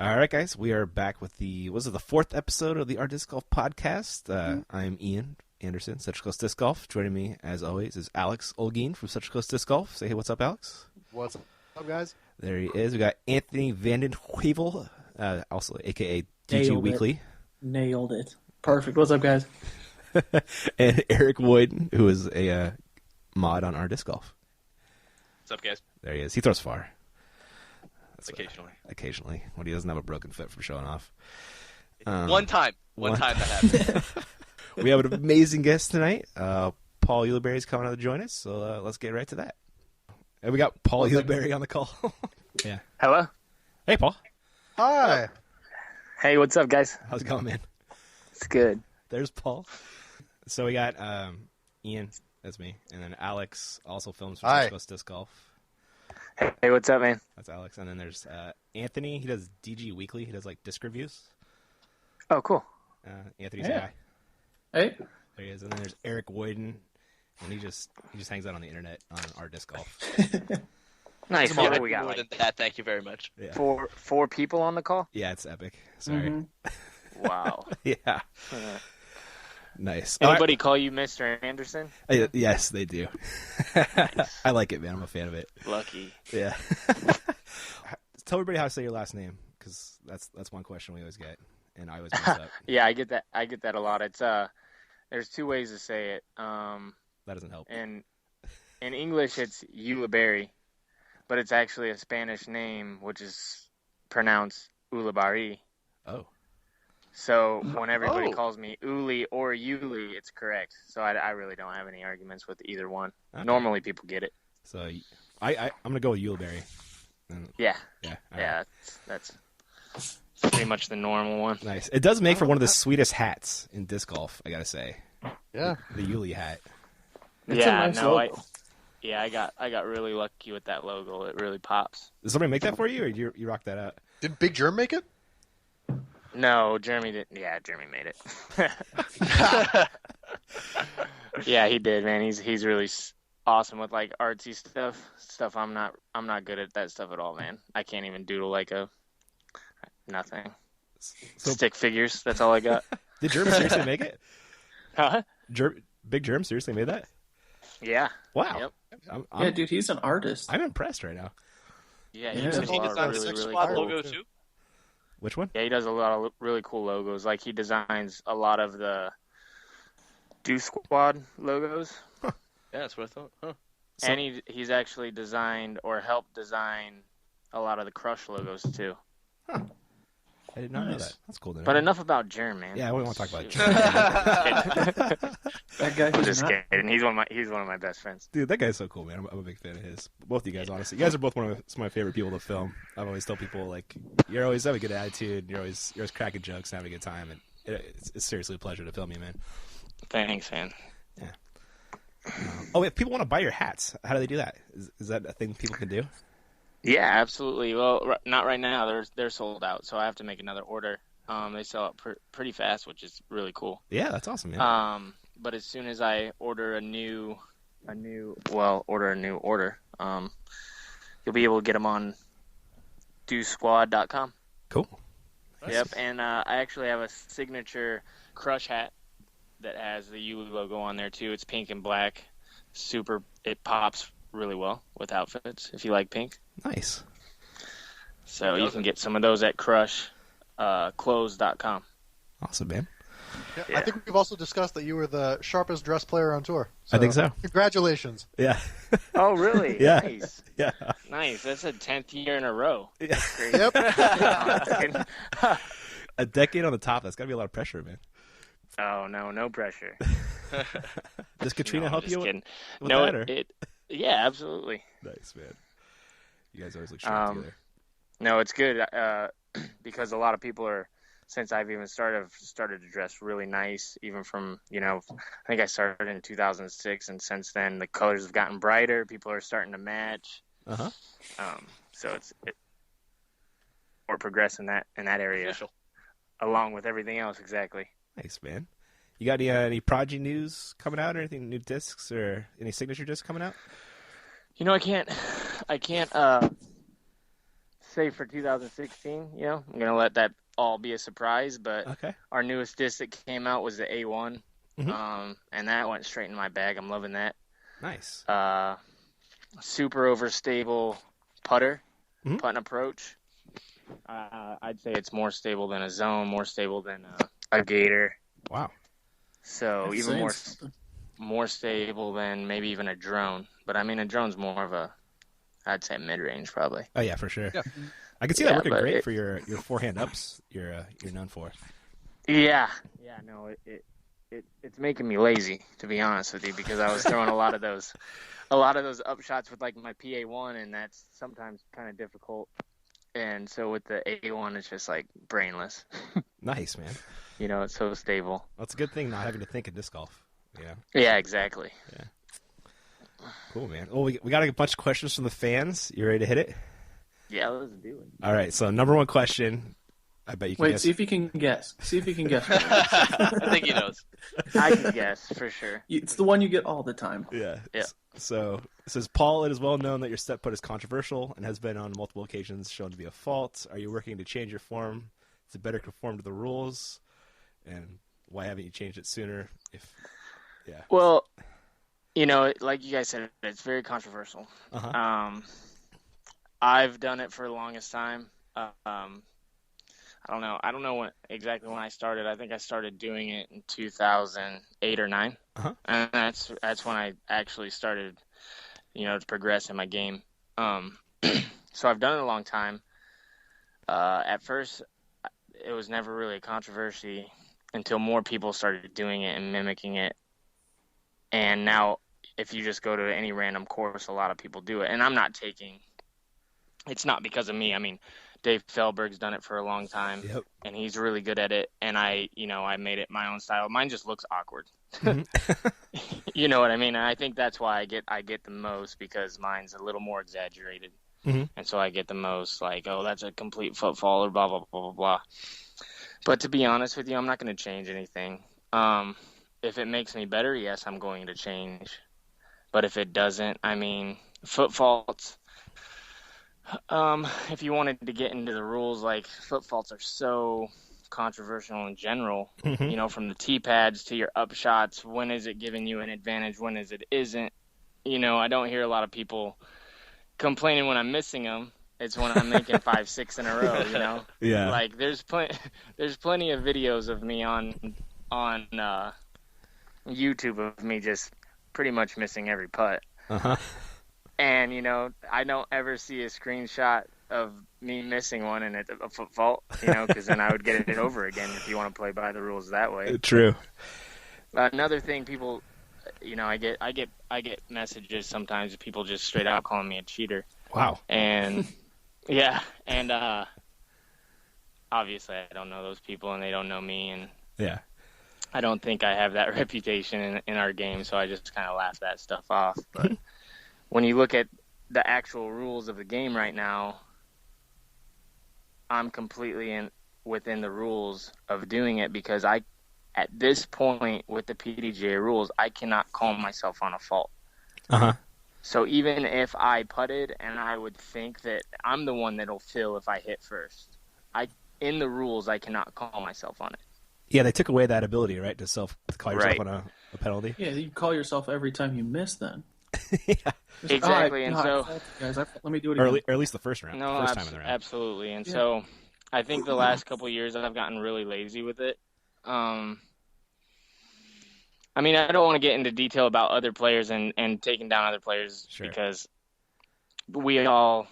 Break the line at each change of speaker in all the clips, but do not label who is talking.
All right, guys, we are back with the fourth episode of the Our Disc Golf podcast. I'm Ian Anderson, Central Coast Disc Golf. Joining me, as always, is Alex Olguin from Central Coast Disc Golf. Say hey, what's up, Alex?
What's up, guys?
There he is. We got Anthony Vanden Heuvel, also a.k.a. DG Weekly.
Nailed it. Perfect. What's up, guys?
And Eric Woyden, who is a mod on Our Disc Golf.
What's up, guys?
There he is. He throws far.
Occasionally.
When he doesn't have a broken foot from showing off.
One time that happened.
We have an amazing guest tonight. Paul Ulibarri is coming out to join us, so let's get right to that. And we got Paul Ulibarri on the call. Yeah.
Hello.
Hey, Paul.
Hi.
Hey, what's up, guys?
How's it going, man?
It's good.
There's Paul. So we got Ian, that's me, and then Alex also films for Central Coast Disc Golf.
Hey, what's up, man?
That's Alex. And then there's Anthony. He does DG Weekly. He does like disc reviews.
Oh, cool.
Anthony's
Hey.
a guy.
Hey.
There he is. And then there's Eric Woyden, and he just hangs out on the internet on Our Disc Golf.
Nice.
More
We got
than
like
that. Thank you very much.
Yeah.
four people on the call.
Yeah, it's epic. Sorry.
Wow.
Yeah. Nice.
Anybody call you Mr. Anderson?
Yes, they do. I like it, man. I'm a fan of it.
Lucky.
Yeah. Tell everybody how to say your last name, because that's one question we always get, and I always mess up.
Yeah, I get that. I get that a lot. It's there's two ways to say it.
That doesn't help.
In English, it's Ulibarri, but it's actually a Spanish name, which is pronounced Ulibarri.
Oh.
So when everybody calls me Uli or Yuli, it's correct. So I really don't have any arguments with either one.
Okay.
Normally people get it.
So I'm gonna go with Ulibarri.
Yeah.
Yeah.
Yeah, that's pretty much the normal one.
Nice. It does make for one of the sweetest hats in disc golf, I gotta say.
Yeah.
The Yuli hat.
It's
Yeah,
a nice
no,
logo.
I got really lucky with that logo. It really pops.
Did somebody make that for you, or you rock that out?
Did Big Germ make it?
No, Jeremy didn't. Yeah, Jeremy made it. Yeah, he did, man. He's really awesome with like artsy stuff. I'm not good at that stuff at all, man. I can't even doodle like nothing.
So,
Stick figures. That's all I got.
did Germ seriously make it?
Huh?
Big Germ seriously made that?
Yeah.
Wow.
Yep.
Yeah, dude, he's an artist.
I'm impressed right now.
Yeah,
Yeah.
he does
Does
a
he
lot
design
of
the
really,
Six
really
Squad
cool.
logo too?
Which one?
Yeah, he does a lot of really cool logos. Like he designs a lot of the Do Squad logos,
Yeah, that's what I thought. Huh.
and he's actually designed or helped design a lot of the Crush logos too.
I did not know
Nice.
that. That's cool to know.
But enough about Germ, man.
Yeah, we don't want to talk about
Shoot.
Germ.
That guy
I'm
who's
just
not.
kidding. He's one of my best friends.
Dude, that guy's so cool, man. I'm a big fan of his. Both of you guys, honestly. You guys are both some of my favorite people to film. I've always told people, like, you always have a good attitude. You're always cracking jokes and having a good time. And it's seriously a pleasure to film you, man.
Thanks, man.
Oh, if people want to buy your hats, how do they do that? Is that a thing people can do?
Yeah, absolutely. Well, not right now. They're sold out, so I have to make another order. They sell out pretty fast, which is really cool.
Yeah, that's awesome, man.
But as soon as I order a new order, you'll be able to get them on DoSquad.com.
Cool.
Yep, and I actually have a signature Crush hat that has the Uli logo on there too. It's pink and black. It pops really well with outfits if you like pink.
Nice.
So you can get some of those at clothes.com.
Awesome, man.
Yeah.
Yeah.
I think we've also discussed that you were the sharpest dressed player on tour.
I think so.
Congratulations.
Yeah.
Oh, really?
Yeah.
Nice.
Yeah.
Nice. That's a 10th year in a row.
Yeah.
Great.
Yep.
A decade on the top. That's got to be a lot of pressure, man.
Oh, no pressure.
Does Katrina
No, I'm
help
just
you
kidding.
with
No,
that? Or?
yeah, absolutely.
Nice, man. You guys always look sharp together.
No, it's good because a lot of people since I've even started to dress really nice, even from, I think I started in 2006, and since then the colors have gotten brighter. People are starting to match.
Uh-huh.
So we're progressing that in that area,
Official.
along with everything else. Exactly.
Nice, man. You got any Prodigy news coming out, or anything, new discs, or any signature discs coming out?
I can't say for 2016, I'm going to let that all be a surprise, but
Okay.
our newest disc that came out was the A1, and that went straight in my bag. I'm loving that.
Nice.
Super overstable putter,
Mhm.
putting approach. I'd say it's more stable than a zone, more stable than a gator.
Wow.
So
That's
even
saying
more
something.
more stable than maybe even a drone. But I mean, a drone's more of I'd say mid-range probably.
Oh yeah, for sure.
Yeah.
I can see that
Yeah,
working
but
great for your forehand ups. You're known for.
Yeah, no, it's making me lazy, to be honest with you, because I was throwing a lot of those up shots with like my PA1, and that's sometimes kind of difficult. And so with the A1, it's just like brainless.
Nice, man.
It's so stable.
Well, it's a good thing not having to think in disc golf. Yeah.
Yeah, exactly.
Cool, man. Well, we got a bunch of questions from the fans. You ready to hit it?
Yeah, let's do it.
All right. So number one question. I bet you can
Wait,
guess.
see if you can guess. See if you can guess.
I think he knows.
I can guess for sure.
It's the one you get all the time.
Yeah.
Yeah.
So it says, Paul, it is well known that your step putt is controversial and has been on multiple occasions shown to be a fault. Are you working to change your form to better conform to the rules? And why haven't you changed it sooner?
Well, like you guys said, it's very controversial.
Uh-huh.
I've done it for the longest time. I don't know exactly when I started. I think I started doing it in 2008 or 9.
Uh-huh.
And that's when I actually started, to progress in my game. So I've done it a long time. At first, it was never really a controversy until more people started doing it and mimicking it. And now, if you just go to any random course, a lot of people do it. And it's not because of me. I mean, Dave Fehlberg's done it for a long time,
Yep.
and he's really good at it. And I made it my own style. Mine just looks awkward. You know what I mean? And I think that's why I get the most, because mine's a little more exaggerated.
Mhm.
And so I get the most like, oh, that's a complete footfall or blah, blah, blah, blah, blah. But to be honest with you, I'm not going to change anything. If it makes me better, yes, I'm going to change. But if it doesn't, I mean, foot faults. If you wanted to get into the rules, like foot faults are so controversial in general, from the tee pads to your up shots. When is it giving you an advantage? When is it isn't? I don't hear a lot of people complaining when I'm missing them. It's when I'm making 5, 6 in a row,
Yeah.
Like there's plenty of videos of me on YouTube of me just pretty much missing every putt.
Uh-huh.
And, I don't ever see a screenshot of me missing one and it's a foot fault, because then I would get it over again if you want to play by the rules that way.
True.
Another thing, people, I get messages sometimes of people just straight out calling me a cheater.
Wow.
And yeah, and obviously I don't know those people and they don't know me, and
Yeah.
I don't think I have that reputation in our game, so I just kind of laugh that stuff off. But when you look at the actual rules of the game right now, I'm completely within the rules of doing it, because at this point with the PDGA rules, I cannot call myself on a fault.
Uh-huh.
So even if I putted and I would think that I'm the one that'll fill if I hit first, in the rules, I cannot call myself on it.
Yeah, they took away that ability, right, to call yourself
Right.
on a penalty.
Yeah, you call yourself every time you miss then.
Yeah.
Just,
Exactly,
"Oh,
and
I
so-
faulted you guys. Let me do it
Or
again.
at least the first round.
No,
first time in the round.
absolutely. And
Yeah.
so I think the last couple of years I've gotten really lazy with it. I mean, I don't want to get into detail about other players and taking down other players,
Sure.
because we all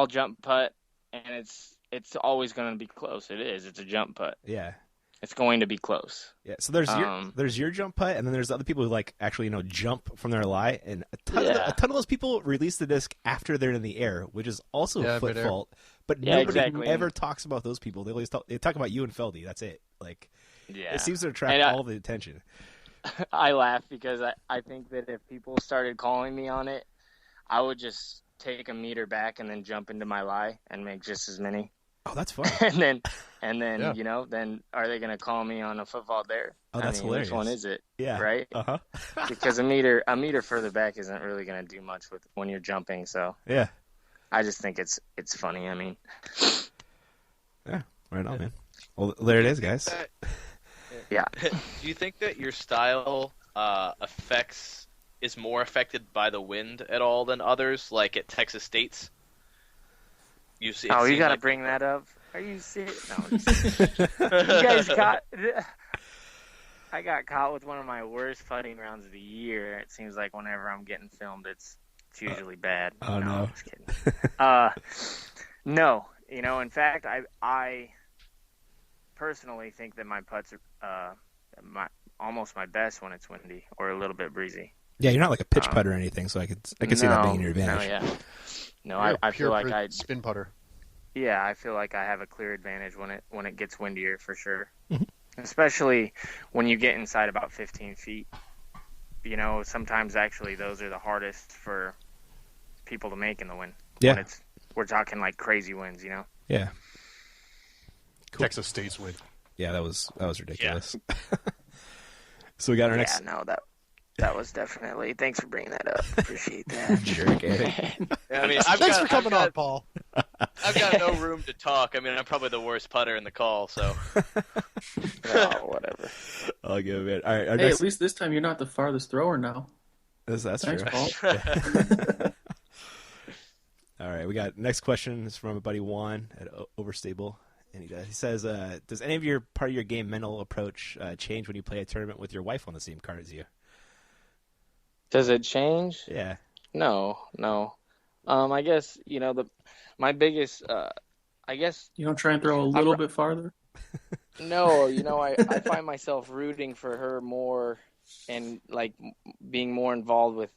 jump putt, and it's always going to be close. It is. It's a jump putt.
Yeah.
It's going to be close.
Yeah, so there's your jump putt, and then there's other people who actually jump from their lie, and a ton of those people release the disc after they're in the air, which is also a foot
midair.
fault. But
Yeah,
nobody
exactly.
ever talks about those people. They always talk about you and Feldy. That's it.
Yeah.
It seems to attract
And
all the attention.
I laugh because I think that if people started calling me on it, I would just take a meter back and then jump into my lie and make just as many.
Oh, that's fun.
and then
Yeah.
then are they going to call me on a football there?
Oh, that's hilarious.
Which one is it?
Yeah.
Right?
Uh-huh.
Because a meter further back isn't really going to do much when you're jumping. So
Yeah.
I just think it's funny. I mean,
Yeah, right on, man. Well, there it is, guys.
yeah.
Do you think that your style is more affected by the wind at all than others, like at Texas State's? You
got to bring that up. Are you serious? No. You guys I got caught with one of my worst putting rounds of the year. It seems like whenever I'm getting filmed, it's usually bad.
Oh, no.
I'm just kidding. No. In fact, I personally think that my putts are almost my best when it's windy or a little bit breezy.
Yeah, you're not like a pitch putter or anything, so I could see that being in your advantage.
No, I feel like I
spin putter.
Yeah, I feel like I have a clear advantage when it gets windier for sure.
Mm-hmm.
Especially when you get inside about 15 feet. Sometimes actually those are the hardest for people to make in the wind.
Yeah.
We're talking like crazy winds,
Yeah. Cool.
Texas State's win.
Yeah, that was ridiculous. So we got our next.
Yeah, no, that was definitely. Thanks for bringing that up. Appreciate that.
Jerk, Eddie.
I mean,
Thanks for coming on, Paul.
I've got no room to talk. I mean, I'm probably the worst putter in the call, so.
Oh, whatever.
I'll give it. All right. Our
Hey,
next...
at least this time you're not the farthest thrower now.
That's
Thanks,
true.
Paul.
All right, we got next question is from a buddy Juan at Overstable, and he says, "Does any of your part of your game mental approach change when you play a tournament with your wife on the same card as you?"
Does it change?
Yeah.
No. I guess my biggest. I guess
You don't try and throw a little bit farther?
no. I find myself rooting for her more, and like being more involved with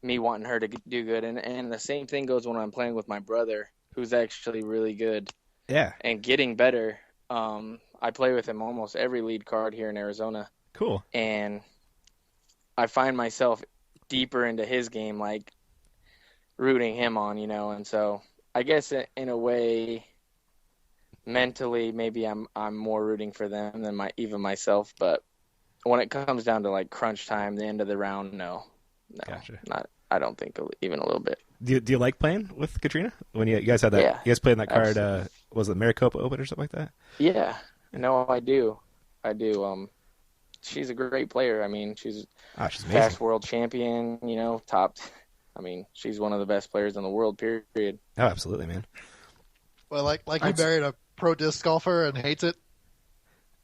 me wanting her to do good, and the same thing goes when I'm playing with my brother, who's actually really good.
Yeah.
And getting better. I play with him almost every lead card here in Arizona.
Cool.
And I find myself deeper into his game, like rooting him on, and so I guess in a way, mentally, maybe I'm more rooting for them than even myself. But when it comes down to like crunch time, the end of the round, no,
Gotcha.
not. I don't think even a little bit.
Do you like playing with Katrina when you guys had that?
Yeah,
you guys played in that card.
absolutely.
Was it Maricopa Open or something like that?
Yeah, no, I do. She's a great player. I mean, she's
She's amazing.
past world champion. Top. I mean, she's one of the best players in the world. Period.
Oh, absolutely, man.
Well, like you married a pro disc golfer and hates it.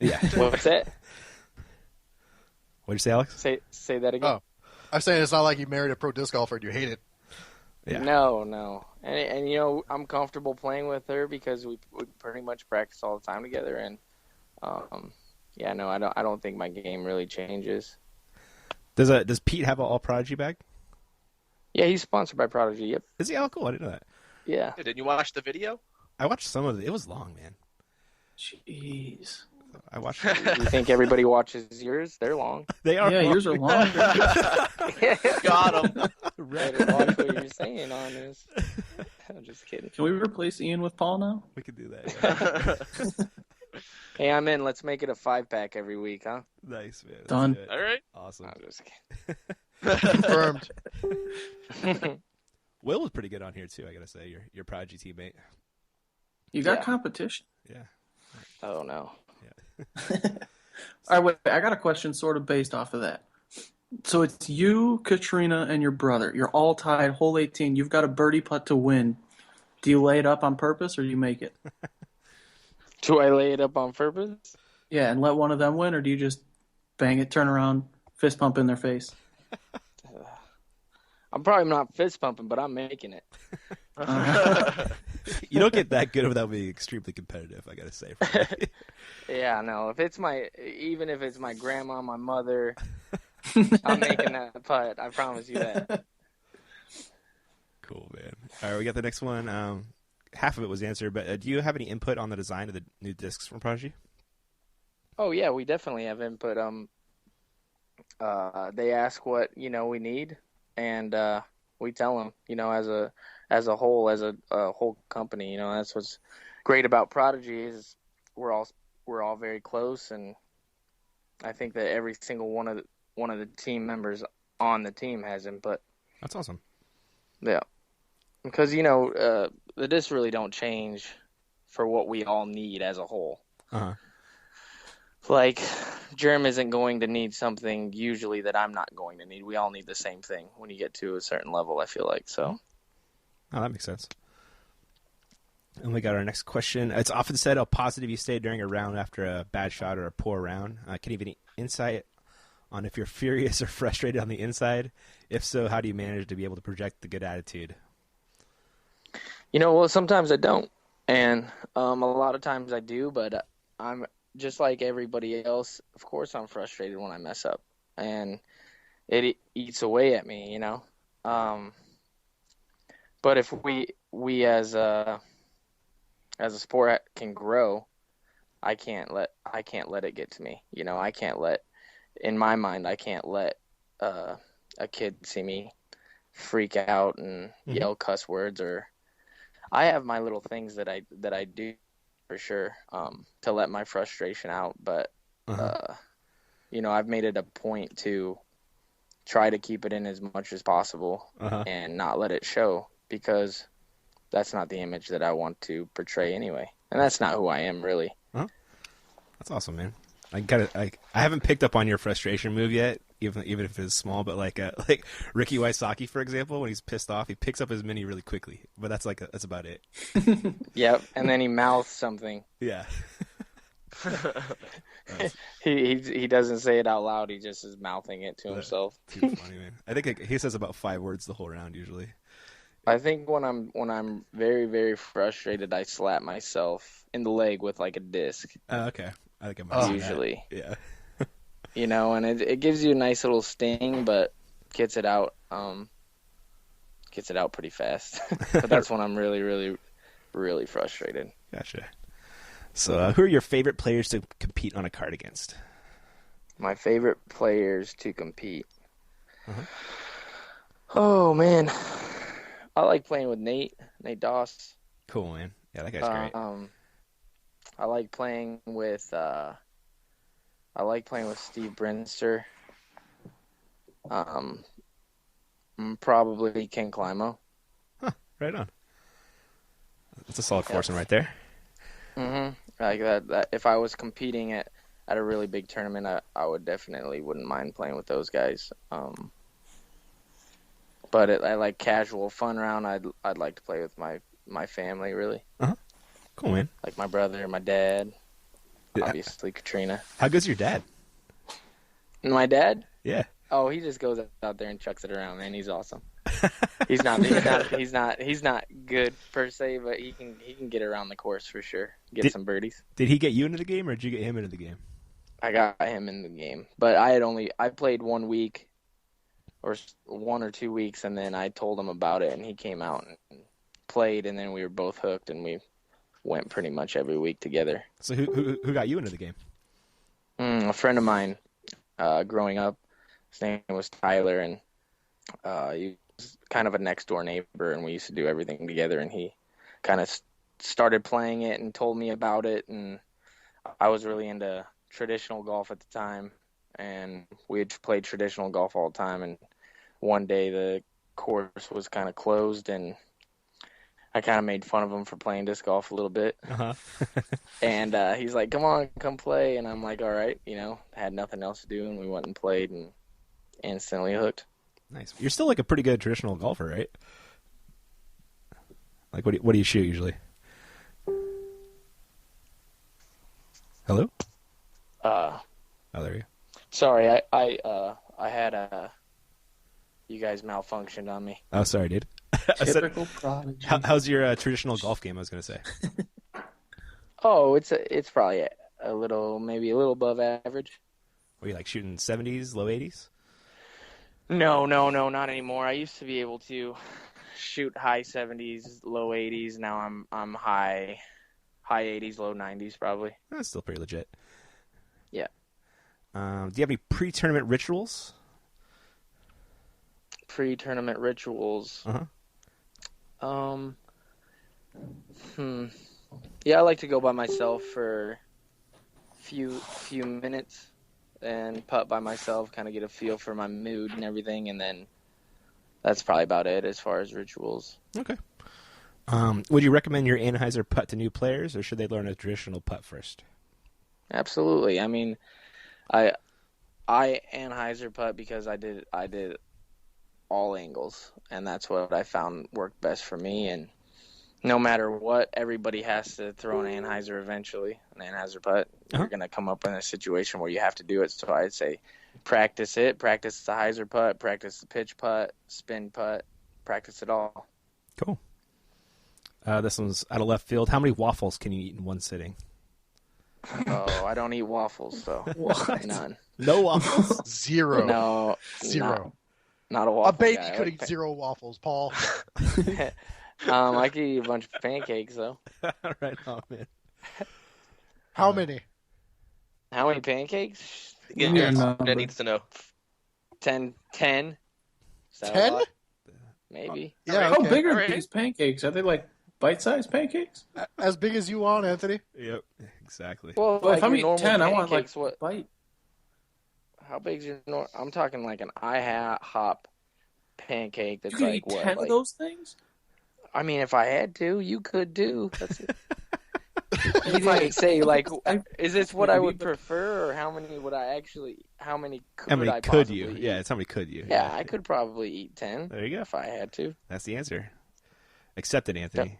Yeah.
What's that?
What'd you say, Alex?
Say that again.
Oh, I'm saying it's not like you married a pro disc golfer and you hate it.
Yeah.
No. And I'm comfortable playing with her because we pretty much practice all the time together. And I don't think my game really changes.
Does Pete have an all Prodigy bag?
Yeah, he's sponsored by Prodigy. Yep.
Is he? Oh, cool. I didn't know that.
Yeah.
Didn't you watch the video?
I watched some of it. It was long, man.
Jeez.
I watched.
You think everybody watches yours? They're long.
They are.
Yeah,
long.
yours are longer.
Got him.
Better watch what you're saying on this. I'm just kidding.
Can we replace Ian with Paul now?
We could do that. Yeah.
Hey, I'm in. Let's make it a 5-pack every week, huh?
Nice, man. Let's
Done.
do it.
All right.
Awesome.
I'm just kidding.
Confirmed.
Will was pretty good on here too. I gotta say, your Prodigy teammate.
You got
Yeah.
competition.
Yeah.
Oh no.
All right, wait. I got a question sort of based off of that. So it's you, Katrina, and your brother. You're all tied, hole 18. You've got a birdie putt to win. Do you lay it up on purpose or do you make it?
Do I lay it up on purpose?
Yeah, and let one of them win, or do you just bang it, turn around, fist pump in their face?
I'm probably not fist pumping, but I'm making it.
You don't get that good without being extremely competitive. I gotta say.
Yeah, no. Even if it's my grandma, my mother, I'm making that putt. I promise you that.
Cool, man. All right, we got the next one. Half of it was answered, but do you have any input on the design of the new discs from Prodigy?
Oh yeah, we definitely have input. They ask what we need, and we tell them. As a whole company, that's what's great about Prodigy is we're all very close, and I think that every single one of the team members on the team has input.
That's awesome.
Yeah. Because, the discs really don't change for what we all need as a whole.
Uh-huh.
Like, Germ isn't going to need something usually that I'm not going to need. We all need the same thing when you get to a certain level, I feel like. So.
Oh, that makes sense. And we got our next question. It's often said how positive you stay during a round after a bad shot or a poor round. Can you have any insight on if you're furious or frustrated on the inside? If so, how do you manage to be able to project the good attitude?
Well, sometimes I don't. And a lot of times I do, but I'm just like everybody else. Of course I'm frustrated when I mess up. And it eats away at me, But if we as a sport can grow, I can't let it get to me. In my mind, I can't let a kid see me freak out and yell cuss words. Or I have my little things that I do for sure to let my frustration out. But I've made it a point to try to keep it in as much as possible and not let it show, because that's not the image that I want to portray anyway. And that's not who I am, really.
That's awesome, man. I haven't picked up on your frustration move yet, even if it's small. But like Ricky Wysocki, for example, when he's pissed off, he picks up his mini really quickly. But that's about it.
Yep, and then he mouths something.
Yeah.
He doesn't say it out loud. He just is mouthing it to himself.
Too funny, man. I think he says about 5 words the whole round usually.
I think when I'm very, very frustrated, I slap myself in the leg with like a disc.
Okay. I think I'm
usually.
Yeah.
And it gives you a nice little sting, but gets it out pretty fast. But that's when I'm really, really, really frustrated.
Gotcha. So, who are your favorite players to compete on a card against?
My favorite players to compete. Oh man, I like playing with Nate Doss.
Cool, man. Yeah, that guy's great.
I like playing with Steve Brinster. Probably Ken Climo.
Right on. That's a solid foursome right there.
Like that. If I was competing at a really big tournament, I wouldn't mind playing with those guys. But I like casual fun round. I'd like to play with my family, really.
Cool, man.
Like my brother, my dad, obviously Katrina.
How good's your dad?
My dad?
Yeah.
Oh, he just goes out there and chucks it around, man. He's awesome. He's not good per se, but he can get around the course for sure. Get some birdies.
Did he get you into the game, or did you get him into the game?
I got him in the game, but I played 1 week or 1 or 2 weeks, and then I told him about it, and he came out and played, and then we were both hooked, and we went pretty much every week together.
So who got you into the game?
A friend of mine growing up. His name was Tyler, and he was kind of a next door neighbor, and we used to do everything together, and he kind of started playing it and told me about it, and I was really into traditional golf at the time, and we had played traditional golf all the time, and one day the course was kind of closed, and I kind of made fun of him for playing disc golf a little bit. And he's like, come play. And I'm like, all right, had nothing else to do. And we went and played and instantly hooked.
Nice. You're still like a pretty good traditional golfer, right? Like, what do you shoot usually? Hello?
There you go. Sorry, I had you guys malfunctioned on me.
Oh, sorry, dude.
Typical prodigy.
How's your traditional golf game? I was gonna say.
Oh, it's probably maybe a little above average.
Were you like shooting 70s, low 80s?
No, not anymore. I used to be able to shoot high 70s, low 80s. Now I'm high 80s, low 90s probably.
That's still pretty legit.
Yeah.
Do you have any pre-tournament rituals?
Pre-tournament rituals. Yeah, I like to go by myself for few minutes and putt by myself, kind of get a feel for my mood and everything, and then that's probably about it as far as rituals.
Okay. Would you recommend your Anheuser putt to new players, or should they learn a traditional putt first?
Absolutely. I mean, I Anheuser putt because I did all angles, and that's what I found worked best for me. And no matter what, everybody has to throw an Anheuser eventually, an Anheuser putt. You're going to come up in a situation where you have to do it. So I'd say practice it, practice the hyzer putt, practice the pitch putt, spin putt, practice it all.
Cool. This one's out of left field. How many waffles can you eat in one sitting?
Oh, I don't eat waffles, so none.
No waffles?
Zero.
No.
Zero.
Not a waffle
A baby
guy.
could eat 0 waffles, Paul.
I could eat a bunch of pancakes, though.
Right on, man.
How many?
How many pancakes?
Again, that needs to know.
10. 10?
10?
Maybe.
Yeah,
How
okay.
big are these pancakes? Are they like bite-sized pancakes?
As big as you want, Anthony.
Yep, exactly.
Well,
Well, if
like
I'm
your
eating
normal
10, I want like
pancakes, what?
bite.
How big's your normal? I'm talking like an IHOP pancake that's
You can
like
eat
what?
10
Like,
of those things?
I mean, if I had to, you could do. That's it. You might say, like, is this what I would prefer, or how many would I actually? How many could
How many
I
could
possibly
you?
eat?
Yeah, it's how many could you?
Yeah, I could probably eat 10.
There you go.
If I had to.
That's the answer. Accepted, Anthony.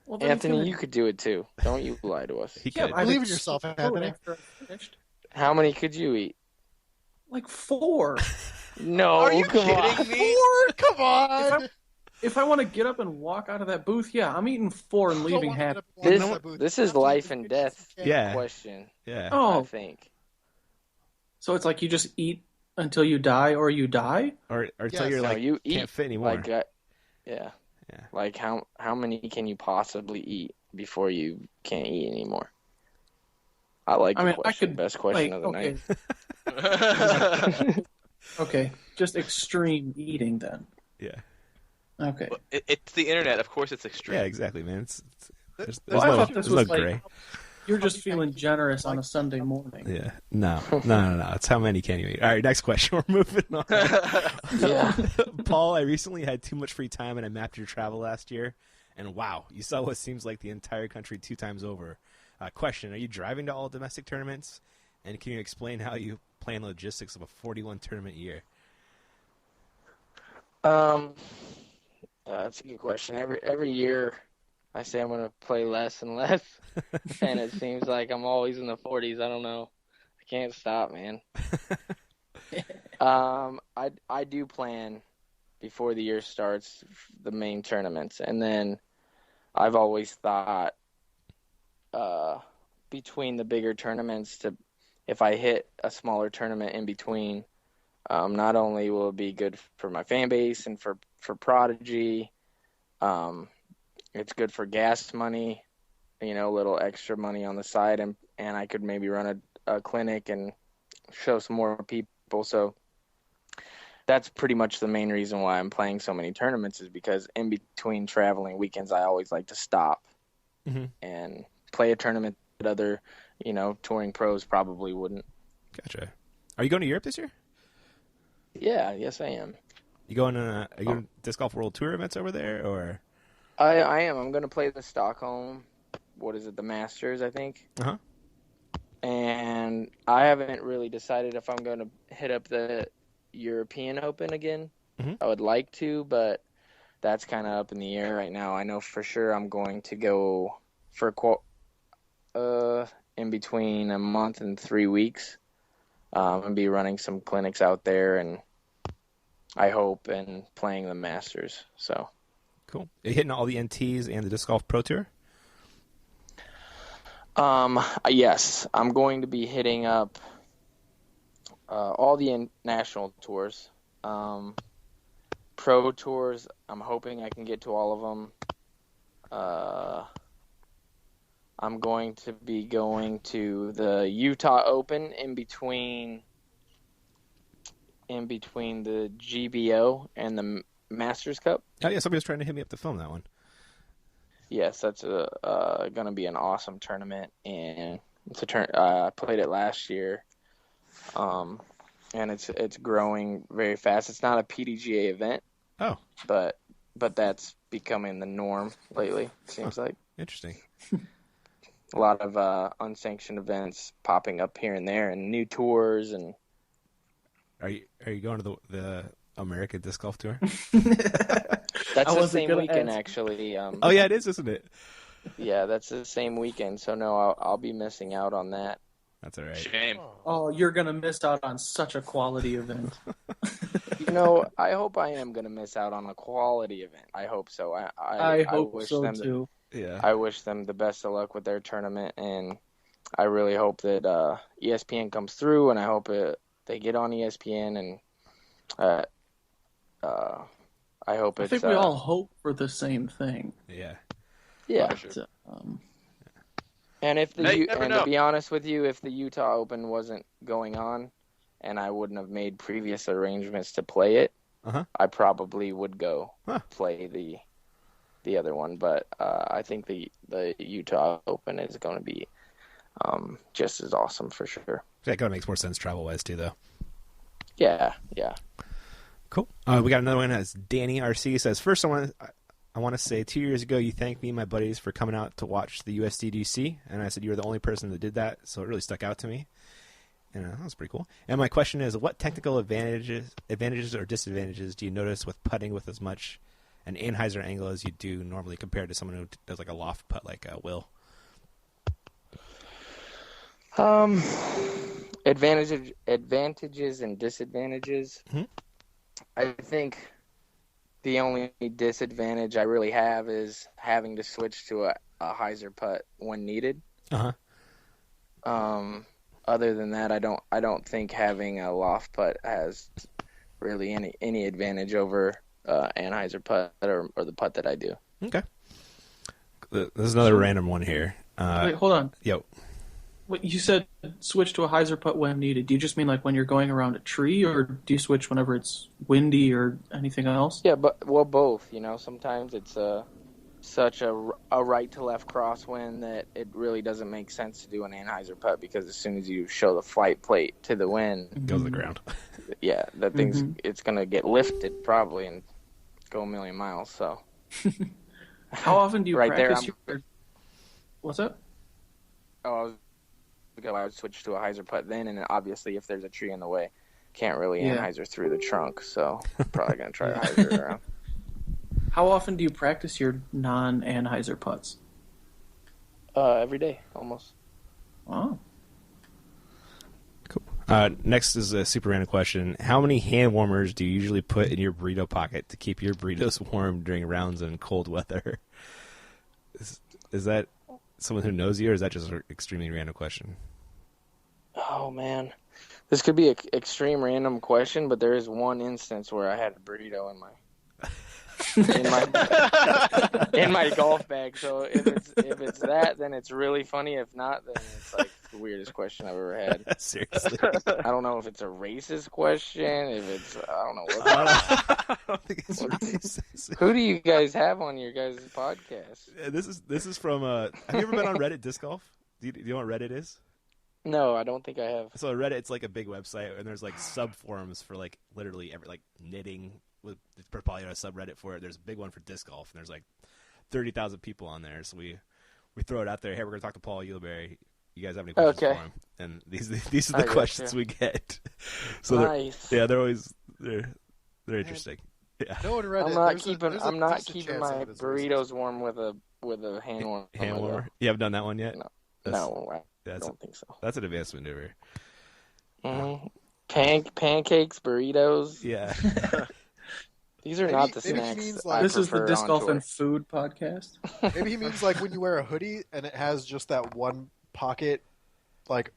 Well, then
Anthony, you could do it too. Don't you lie to us.
He
Yeah,
could.
but I'd
Believe in
ex-
yourself,
explode
Anthony.
after I finished.
How many could you eat?
Like 4.
No,
Are you
come on.
kidding me?
4? Come on.
If I want to get up and walk out of that booth, yeah, I'm eating 4 and leaving happy.
This is life and death
Yeah.
question.
Yeah.
I
Oh,
think.
so it's like you just eat until you die or you die?
Or until
Yes.
you're
No,
like,
you
can't
eat
fit anymore.
like yeah.
Yeah.
Like how many can you possibly eat before you can't eat anymore? I like the question. Best question of the
okay.
night.
Okay, just extreme eating then.
Yeah.
Okay.
Well, it's the internet. Of course, it's extreme.
Yeah, exactly, man. There's
Well, I
no,
thought this
there's
was
no
like
gray.
you're just feeling generous on a Sunday morning.
Yeah. No. It's how many can you eat? All right, next question. We're moving on.
Yeah.
Paul, I recently had too much free time and I mapped your travel last year. And wow, you saw what seems like the entire country 2 times over. Question, are you driving to all domestic tournaments? And can you explain how you plan logistics of a 41 tournament year?
That's a good question. Every year I say I'm going to play less and less, and it seems like I'm always in the 40s. I don't know. I can't stop, man. I do plan before the year starts the main tournaments, and then I've always thought between the bigger tournaments, if I hit a smaller tournament in between, not only will it be good for my fan base and for Prodigy, it's good for gas money, a little extra money on the side, and I could maybe run a clinic and show some more people. So that's pretty much the main reason why I'm playing so many tournaments, is because in between traveling weekends, I always like to stop and play a tournament that other, touring pros probably wouldn't.
Gotcha. Are you going to Europe this year?
Yeah, yes, I am.
You going to are you going to Disc Golf World Tour events over there, or?
I am. I'm going to play the Stockholm. What is it? The Masters, I think.
Uh-huh.
And I haven't really decided if I'm going to hit up the European Open again. I would like to, but that's kind of up in the air right now. I know for sure I'm going to go for in between a month and 3 weeks. And be running some clinics out there, and I hope, and playing the Masters. So
Cool. Are you hitting all the NTs and the Disc Golf Pro Tour?
Yes, I'm going to be hitting up all the national tours. Pro tours, I'm hoping I can get to all of them. I'm going to be going to the Utah Open in between the GBO and the Masters Cup.
Oh, yeah, somebody was trying to hit me up to film that one.
Yes, that's going to be an awesome tournament, and it's I played it last year, and it's growing very fast. It's not a PDGA event,
Oh,
but but that's becoming the norm lately. It seems like
Interesting.
a lot of unsanctioned events popping up here and there, and new tours. And
Are you going to the American Disc Golf Tour?
that's the same weekend, actually.
Oh yeah, it is, isn't it?
Yeah, that's the same weekend. So no, I'll be missing out on that.
That's all right.
Shame.
Oh, you're gonna miss out on such a quality event.
I hope I am going to miss out on a quality event. I hope so.
I hope
wish
so
them
too.
Yeah.
I wish them the best of luck with their tournament, and I really hope that ESPN comes through, and I hope they get on ESPN, and I hope it's.
I think we all hope for the same thing.
Yeah.
Yeah.
Sure.
And if
to
be honest with you, if the Utah Open wasn't going on, and I wouldn't have made previous arrangements to play it, I probably would go play the other one. But I think the Utah Open is going to be just as awesome for sure.
That kind of makes more sense travel-wise too, though.
Yeah.
Cool. We got another one. As Danny RC says, first I want to say 2 years ago you thanked me and my buddies for coming out to watch the USDGC, and I said you were the only person that did that, so it really stuck out to me. And that was pretty cool. And my question is, what technical advantages or disadvantages do you notice with putting with as much an Anheuser angle as you do normally compared to someone who does like a loft putt like Will?
Advantages and disadvantages.
Mm-hmm.
I think the only disadvantage I really have is having to switch to a hyzer putt when needed. Other than that, I don't think having a loft putt has really any advantage over Anheuser putt or the putt that I do.
Okay. There's another random one here.
Wait, hold on.
Yo.
Wait, you said switch to a hyzer putt when needed. Do you just mean like when you're going around a tree, or do you switch whenever it's windy or anything else?
Yeah, but both. Sometimes it's such a right to left crosswind that it really doesn't make sense to do an Anheuser putt, because as soon as you show the flight plate to the wind,
Go to the ground.
Yeah, that thing's it's gonna get lifted probably and go a million miles. So
how often do you
right
practice
there,
What's that?
I would switch to a hyzer putt then, and then obviously if there's a tree in the way, can't really Anheuser through the trunk, so I'm probably gonna try a hyzer around.
How often do you practice your non-Anheuser putts?
Every day, almost.
Wow.
Cool. Next is a super random question. How many hand warmers do you usually put in your burrito pocket to keep your burritos warm during rounds in cold weather? Is that someone who knows you, or is that just an extremely random question?
Oh, man. This could be an extreme random question, but there is one instance where I had a burrito in my golf bag. So if it's that, then it's really funny. If not, then it's like the weirdest question I've ever had.
Seriously.
I don't know if it's a racist question. If it's I don't know what.
I don't think it's racist.
Who do you guys have on your guys' podcast?
This is from. Have you ever been on Reddit Disc Golf? Do you know what Reddit is?
No, I don't think I have.
So Reddit, it's like a big website, and there's like sub forums for like literally every knitting. With probably a subreddit for it. There's a big one for disc golf, and there's like 30,000 people on there. So we throw it out there. Hey, we're gonna talk to Paul Ulibarri. You guys have any questions for him? And these are the questions we get. So
nice.
they're always they're interesting. Yeah.
No one read
I'm
it.
not keeping my burritos warm with a hand warmer.
Hand warmer. You haven't done that one yet?
No, I don't think so.
That's an advanced maneuver.
Mm-hmm. Pancakes, burritos.
Yeah.
These are not the snacks.
This is the Disc Golf and Food podcast.
Maybe he means like when you wear a hoodie and it has just that one pocket, like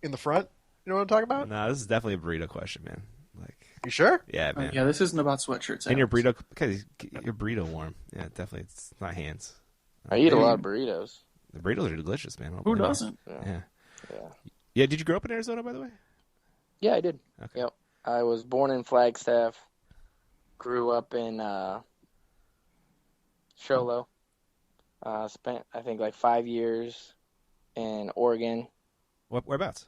in the front. You know what I'm talking about?
No, this is definitely a burrito question, man. Like,
you sure?
Yeah, man.
Yeah, this isn't about sweatshirts.
And your burrito, because your burrito warm. Yeah, definitely. It's not hands.
I eat a lot of burritos.
The burritos are delicious, man.
Who doesn't?
Yeah. Did you grow up in Arizona, by the way?
Yeah, I did.
Okay.
Yep. I was born in Flagstaff. Grew up in Sholo. Spent, I think, like 5 years in Oregon.
Whereabouts?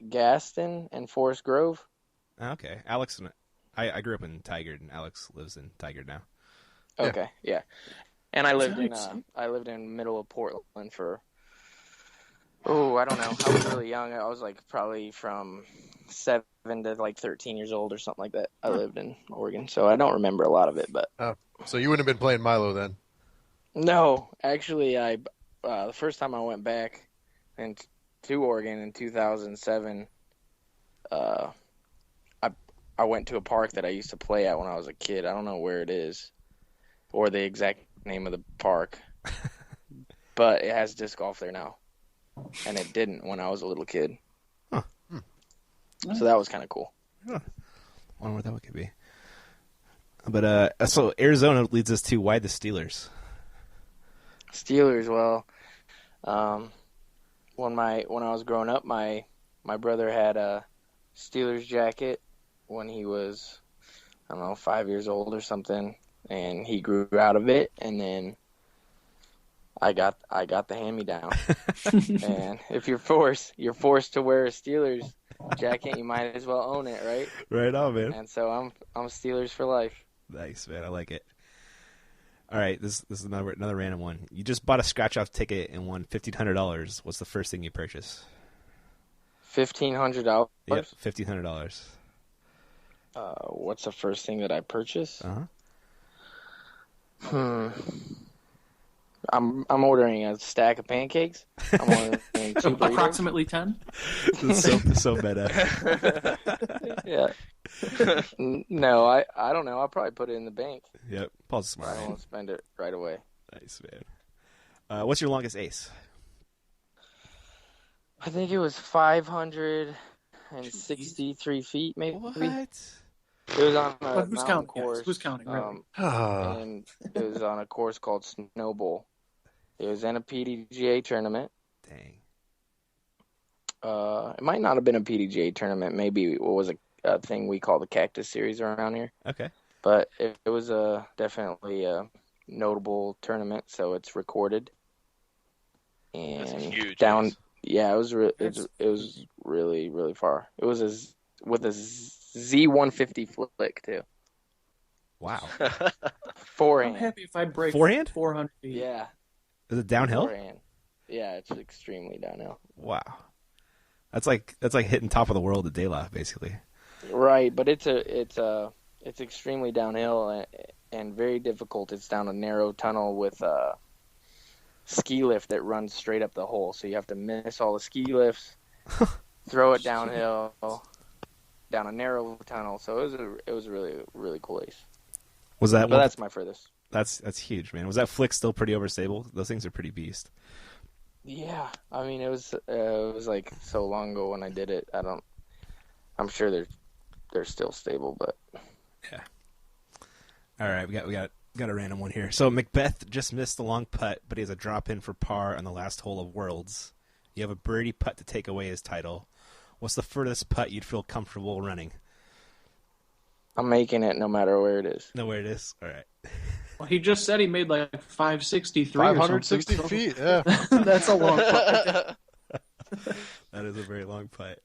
Gaston and Forest Grove.
Okay. Alex I grew up in Tigard, and Alex lives in Tigard now.
Okay, yeah. And I lived
Nice.
in middle of Portland for, I don't know. I was really young. I was like probably from 7 to like 13 years old or something like that. I lived in Oregon, so I don't remember a lot of it. But
So you wouldn't have been playing Milo then?
no, actually, the first time I went back to Oregon in 2007, I went to a park that I used to play at when I was a kid. I don't know where it is or the exact name of the park, but it has disc golf there now, and it didn't when I was a little kid.
Huh.
So that was kind of cool.
Huh. I wonder what that could be. But so Arizona leads us to why the Steelers.
Steelers, well, when I was growing up, my brother had a Steelers jacket when he was, I don't know, 5 years old or something, and he grew out of it, and then I got the hand-me-down. And if you're forced to wear a Steelers jacket, you might as well own it, right?
Right on, man.
And so I'm Steelers for life.
Nice, man. I like it. All right, this is another random one. You just bought a scratch-off ticket and won $1,500. What's the first thing you purchase?
$1,500.
Yep, $1,500.
What's the first thing that I purchase?
Uh-huh.
I'm ordering a stack of pancakes. I'm ordering 2 burritos.
Approximately 10.
This is so meta.
Yeah. No, I don't know. I'll probably put it in the bank.
Yep, Paul's smart.
I don't want to spend it right away.
Nice, man. What's your longest ace?
I think it was 563 feet, maybe.
What?
It was on a
Who's
mountain
counting?
course.
Who's counting? Really?
And it was on a course called Snow Bowl. It was in a PDGA tournament.
Dang.
It might not have been a PDGA tournament. Maybe it was a thing we call the Cactus Series around here.
Okay.
But it was definitely a notable tournament, so it's recorded. And
That's huge.
down, yeah, it was really, really far. It was with a Z150 flick too.
Wow.
I'm
Forehand.
happy if I break
Forehand?
400 feet.
Yeah.
Is it downhill?
Forehand. Yeah, it's extremely downhill.
Wow. That's like hitting top of the world at Dayla, basically.
Right, but it's extremely downhill and very difficult. It's down a narrow tunnel with a ski lift that runs straight up the hole. So you have to miss all the ski lifts, throw it downhill, down a narrow tunnel. So it was a really, really cool ace.
Was that?
But that's my furthest.
That's huge, man. Was that flick still pretty overstable? Those things are pretty beast.
Yeah, I mean it was like so long ago when I did it. I'm sure they're still stable, but
yeah. All right, we got a random one here. So Macbeth just missed the long putt, but he has a drop in for par on the last hole of Worlds. You have a birdie putt to take away his title. What's the furthest putt you'd feel comfortable running?
I'm making it no matter where it is.
Know where it is? All right.
Well, he just said he made like 563
560
or something,
feet, yeah.
So that's a long putt.
That is a very long putt.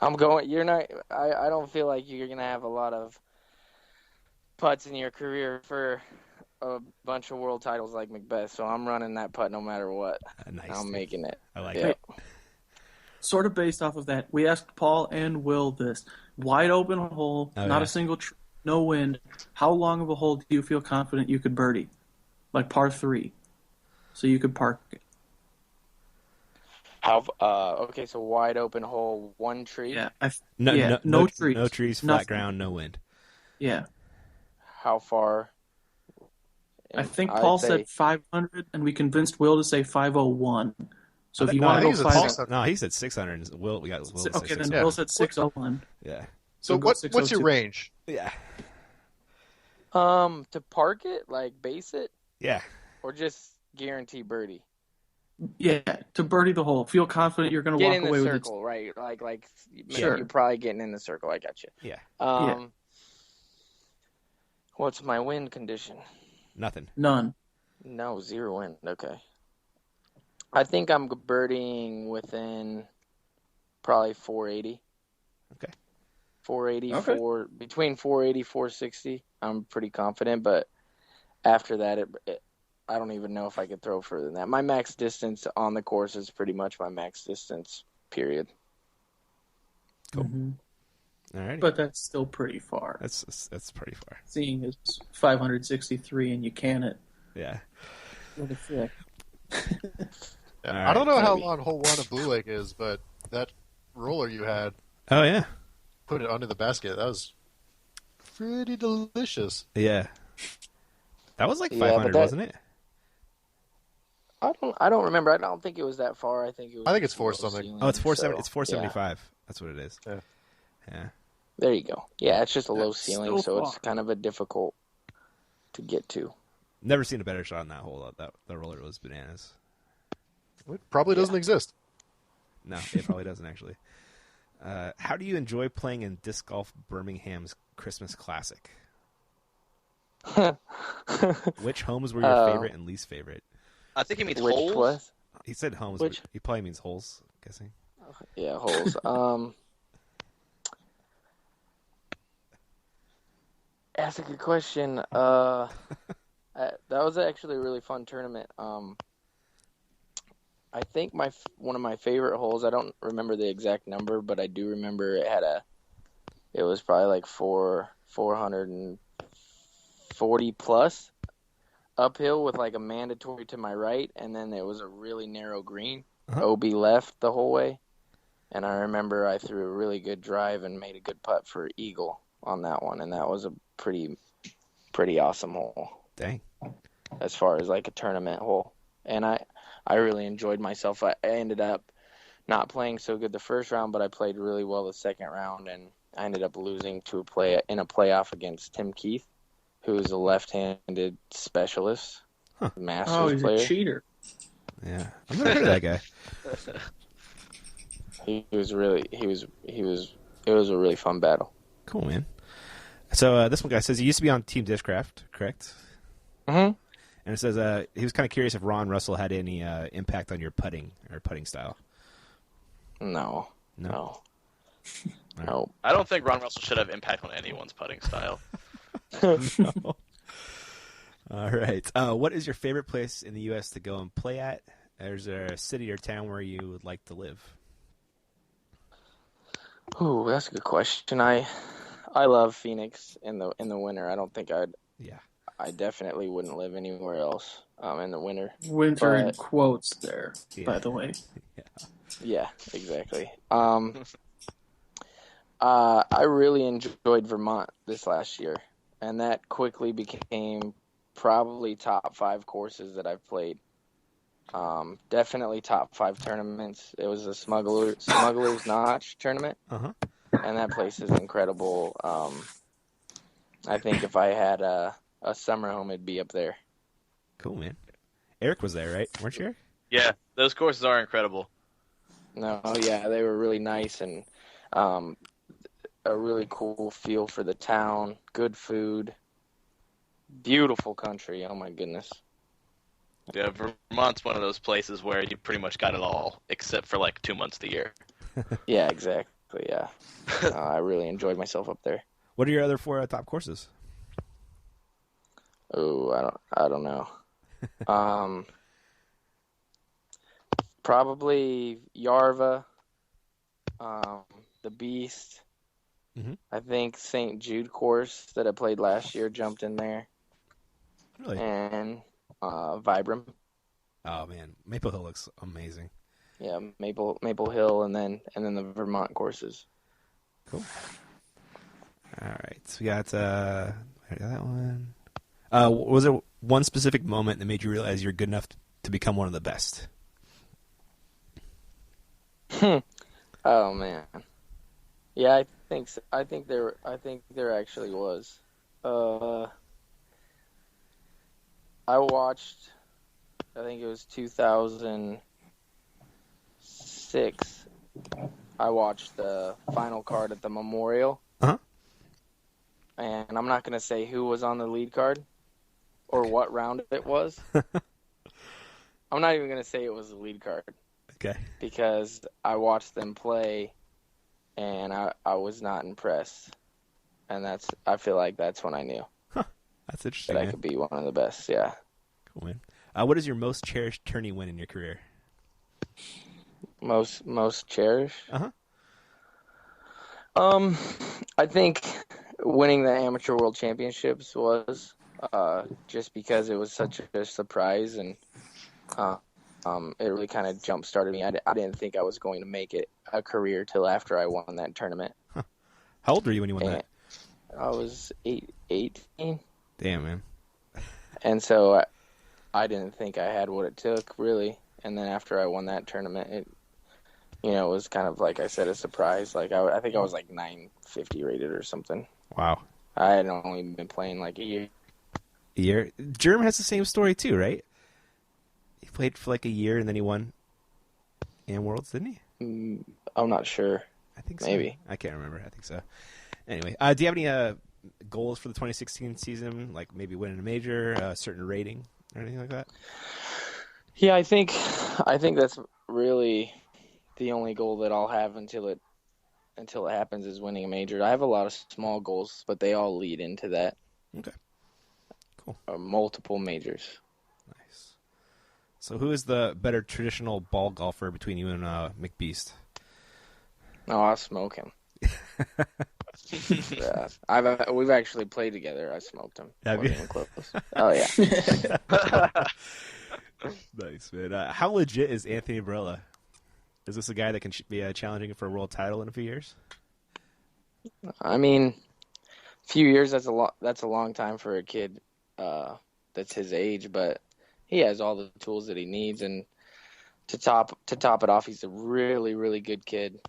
I'm going. You're not. I don't feel like you're gonna have a lot of putts in your career for a bunch of world titles like Macbeth. So I'm running that putt no matter what.
Nice.
I'm
dude.
making it.
I like
Yeah.
it.
Sort of based off of that, we asked Paul and Will this. Wide open hole,
Oh,
not
yeah.
a single tree, no wind. How long of a hole do you feel confident you could birdie? Like par 3. So you could park it.
Okay, so wide open hole, one tree.
Yeah.
No
trees.
No trees, flat
Nothing.
ground, no wind.
Yeah.
How far?
I think
I'd
Paul
say-
said 500, and we convinced Will to say 501. So if you
No,
want
I
to
think
go
he said
5...
600.
No, he said 600. Will, we got Will to say
Okay, then
600.
Will said 601.
Yeah.
So
go
what's your
602.
range?
Yeah.
To park it, like base it,
Yeah.
or just guarantee birdie.
Yeah, to birdie the hole. Feel confident you're going to
Get
walk
in the
away with
circle, right? Like
Sure.
you're probably getting in the circle. I got you.
Yeah.
What's my wind condition?
Nothing.
it. None.
No, 0 wind. Okay. I think I'm birdieing within probably 480.
Okay.
480,
Okay.
between 480, 460. I'm pretty confident, but after that, I don't even know if I could throw further than that. My max distance on the course is pretty much my max distance, period.
Cool.
Mm-hmm.
Alrighty.
But that's still pretty far.
That's pretty far.
Seeing as 563 and you can it.
Yeah.
What the frick?
Yeah,
All
I don't know
right.
how long hole 1 of Blue Lake is, but that roller you had,
Oh yeah.
put it under the basket. That was pretty delicious.
Yeah. That was like
Yeah,
500,
but
wasn't it?
I don't remember. I don't think it was that far. I think
it's
just
4
low
something.
ceiling,
Oh, it's 470.
so,
It's 475. That's what it is.
Yeah.
Yeah.
There you go. Yeah, it's just a low
That's
ceiling,
still
so it's
far.
kind of a difficult to get to.
Never seen a better shot on that hole. That roller was bananas.
It probably doesn't exist.
No, it probably doesn't actually. How do you enjoy playing in Disc Golf Birmingham's Christmas Classic? Which homes were your favorite and least favorite?
I think he means
Which
holes.
was?
He said homes.
Which?
But he probably means holes. I'm guessing.
Yeah, holes. That's a good question. That was actually a really fun tournament. I think one of my favorite holes. I don't remember the exact number, but I do remember it was probably like 440 plus uphill with like a mandatory to my right, and then there was a really narrow green. OB left the whole way, and I remember I threw a really good drive and made a good putt for eagle on that one, and that was a pretty awesome hole.
Dang.
As far as like a tournament hole, and I really enjoyed myself. I ended up not playing so good the first round, but I played really well the second round, and I ended up losing to a playoff against Tim Keith, who's a left-handed specialist, Masters
He's
player.
a cheater.
Yeah, I've never heard of that guy.
It was a really fun battle.
Cool, man. So this one guy says he used to be on Team Discraft, correct?
Mm-hmm.
And it says he was kind of curious if Ron Russell had any impact on your putting style.
No.
I don't think Ron Russell should have impact on anyone's putting style.
No. All right. What is your favorite place in the U.S. to go and play at? Is there a city or town where you would like to live?
Ooh, that's a good question. I love Phoenix in the winter. I don't think
Yeah.
I definitely wouldn't live anywhere else in the winter.
Winter in
But-
quotes there,
Yeah.
by the way.
Yeah, exactly. I really enjoyed Vermont this last year, and that quickly became probably top 5 courses that I've played. Definitely top 5 tournaments. It was a Smuggler's Notch tournament,
Uh-huh.
and that place is incredible. I think if I had a summer home, it'd be up there.
Cool, man. Eric was there, right? Weren't you, Eric?
Yeah, those courses are incredible.
No, yeah, they were really nice and a really cool feel for the town. Good food, beautiful country. Oh my goodness.
Yeah, Vermont's one of those places where you pretty much got it all, except for like 2 months of the year.
Yeah, exactly. Yeah, I really enjoyed myself up there.
What are your other 4 top courses?
Oh, I don't know. Probably Yarva, the Beast.
Mhm.
I think St. Jude course that I played last year jumped in there,
Really?
and Vibram.
Oh, man. Maple Hill looks amazing.
Yeah, Maple Hill, and then the Vermont courses.
Cool. All right. So we got that one. Was there one specific moment that made you realize you're good enough to become one of the best?
Oh man, yeah, I think so. I think there actually was. I watched. I think it was 2006. I watched the final card at the Memorial.
Uh-huh.
And I'm not going to say who was on the lead card or what round it was. I'm not even going to say it was the lead card
Okay.
because I watched them play and I was not impressed. And I feel like that's when I knew
That's interesting.
that I
Man.
could be one of the best. Yeah.
Cool, man. What is your most cherished tourney win in your career?
Most cherished.
Uh-huh.
I think winning the Amateur World Championships was just because it was such a surprise, and it really kind of jump started me. I didn't think I was going to make it a career till after I won that tournament.
Huh. How old were you when you won that?
I was 18.
Damn, man.
And so I didn't think I had what it took, really. And then after I won that tournament, it was kind of, like I said, a surprise. Like I think I was like 950 rated or something.
Wow.
I had only been playing like a year.
A year? Germ has the same story too, right? He played for like a year and then he won Am Worlds, didn't he?
I'm not sure.
I think so.
Maybe.
I can't remember. I think so. Anyway, do you have any goals for the 2016 season? Like maybe winning a major, a certain rating, or anything like that?
Yeah, I think that's really the only goal that I'll have until it happens is winning a major. I have a lot of small goals, but they all lead into that.
Okay. Cool.
Multiple majors.
Nice. So who is the better traditional ball golfer between you and McBeast?
Oh, I'll smoke him. Yeah, we've actually played together. I smoked him.
Have you?
Even close. Oh yeah.
Nice, man. How legit is Anthony Barella? Is this a guy that can be challenging for a world title in a few years?
I mean, a few years, that's a long time for a kid that's his age, but he has all the tools that he needs, and to top it off, he's a really, really good kid.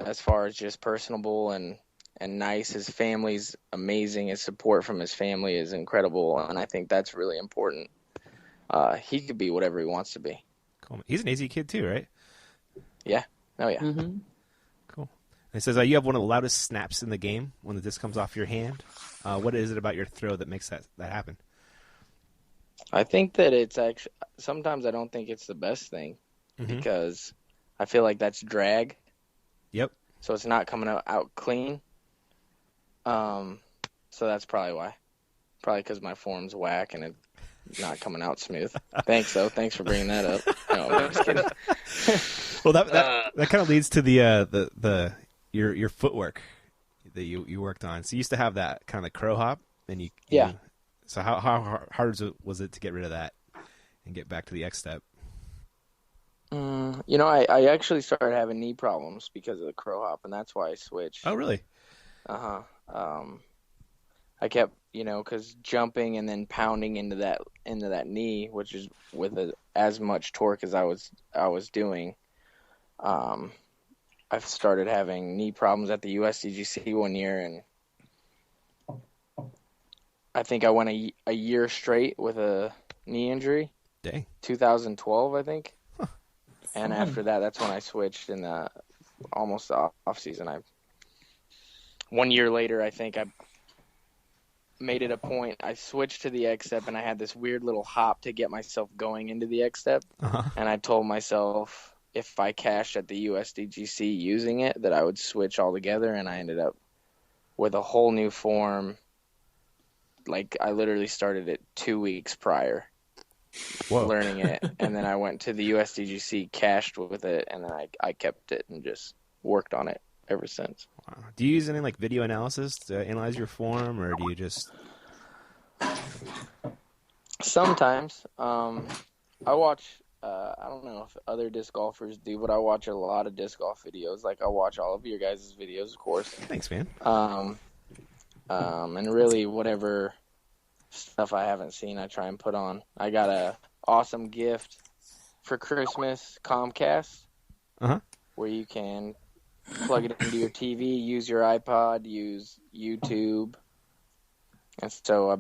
As far as just personable and nice, his family's amazing. His support from his family is incredible, and I think that's really important. He could be whatever he wants to be.
Cool. He's an AZ kid too, right?
Yeah. Oh yeah.
Mm-hmm.
Cool. And it says you have one of the loudest snaps in the game when the disc comes off your hand. What is it about your throw that makes that happen?
I think that it's actually sometimes I don't think it's the best thing because I feel like that's drag.
Yep.
So it's not coming out clean. So that's probably why. Probably because my form's whack and it's not coming out smooth. Thanks, though. Thanks for bringing that up. No, I'm just kidding.
Well, that kind of leads to the your footwork that you worked on. So you used to have that kind of crow hop, and so how hard was it to get rid of that and get back to the X step?
I actually started having knee problems because of the crow hop, and that's why I switched.
Oh, really?
I kept, because jumping and then pounding into that knee, which is with as much torque as I was doing, I started having knee problems at the USDGC one year, and I think I went a year straight with a knee injury.
Dang.
2012, I think.
Huh.
And after that, that's when I switched in the almost the off season. 1 year later, I think I made it a point. I switched to the X step, and I had this weird little hop to get myself going into the X step. And I told myself if I cashed at the USDGC using it, that I would switch altogether. And I ended up with a whole new form. Like I literally started it 2 weeks prior.
Whoa.
Learning it, and then I went to the USDGC, cashed with it, and then I kept it and just worked on it ever since.
Wow. Do you use any video analysis to analyze your form, or do you just?
Sometimes, I watch. I don't know if other disc golfers do, but I watch a lot of disc golf videos. Like I watch all of your guys' videos, of course.
Thanks, man.
And really whatever stuff I haven't seen, I try and put on. I got a awesome gift for Christmas, Comcast, where you can plug it into your TV, use your iPod, use YouTube, and so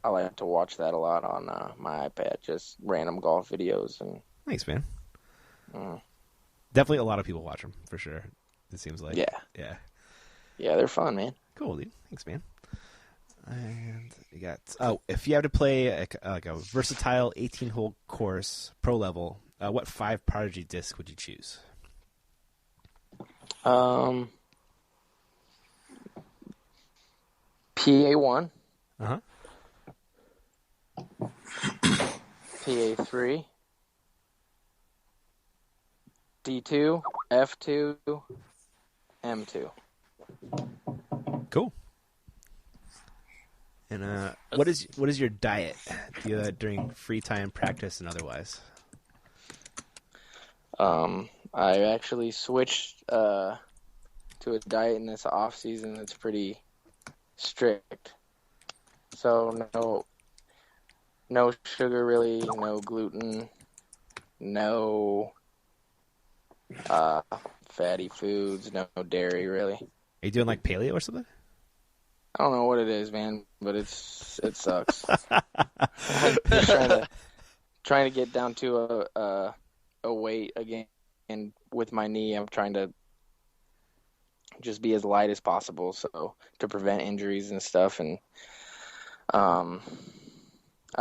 I like to watch that a lot on my iPad, just random golf videos. And
thanks, man. Definitely, a lot of people watch them for sure. It seems like yeah,
they're fun, man.
Cool, dude. Thanks, man. And you got if you had to play a versatile 18-hole course, pro level, what 5 Prodigy disc would you choose?
Um, PA1,
Uh-huh.
PA3, D2, F2, M2.
Cool. And what is your diet? Do you do that during free time, practice, and otherwise?
I actually switched to a diet in this off season that's pretty strict. So no sugar really, no gluten, no fatty foods, no dairy really.
Are you doing like paleo or something?
I don't know what it is, man, but it sucks. I'm just trying to get down to a weight again, and with my knee, I'm trying to just be as light as possible, so to prevent injuries and stuff. And I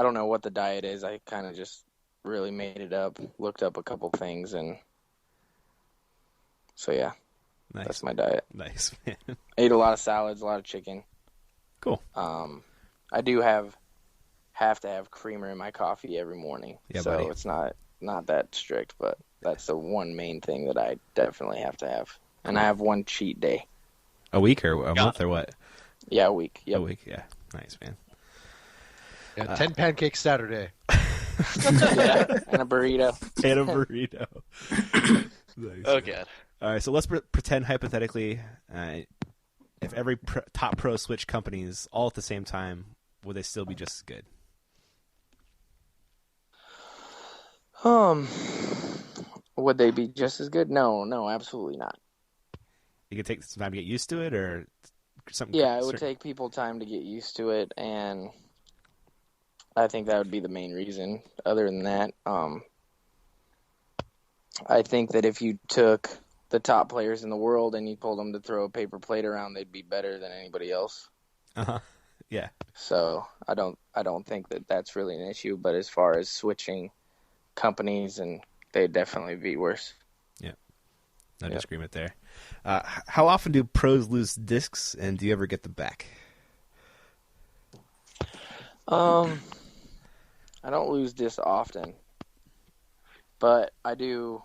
don't know what the diet is. I kind of just really made it up, looked up a couple things, and so yeah,
Nice.
that's my diet.
Nice, man.
Ate a lot of salads, a lot of chicken.
Cool.
I do have to have creamer in my coffee every morning,
Yeah,
so
buddy.
it's not that strict, but that's the one main thing that I definitely have to have. And I have one cheat day.
A week or a month or what?
Yeah, a week. Yep.
A week, yeah. Nice, man.
Yeah, 10 pancakes Saturday.
Yeah, and a burrito.
And a burrito. Nice.
Oh god.
All right, so let's pretend hypothetically, if every top pro switched companies all at the same time, would they still be just as good?
Would they be just as good? No, absolutely not.
You could take some time to get used to it, or something.
Yeah, it would take people time to get used to it, and I think that would be the main reason. Other than that, I think that if you took the top players in the world and you told them to throw a paper plate around, they'd be better than anybody else.
Uh-huh. Yeah.
So I don't think that that's really an issue. But as far as switching companies, and they'd definitely be worse.
Yeah. No disagreement there. How often do pros lose discs, and do you ever get them back?
I don't lose discs often, but I do.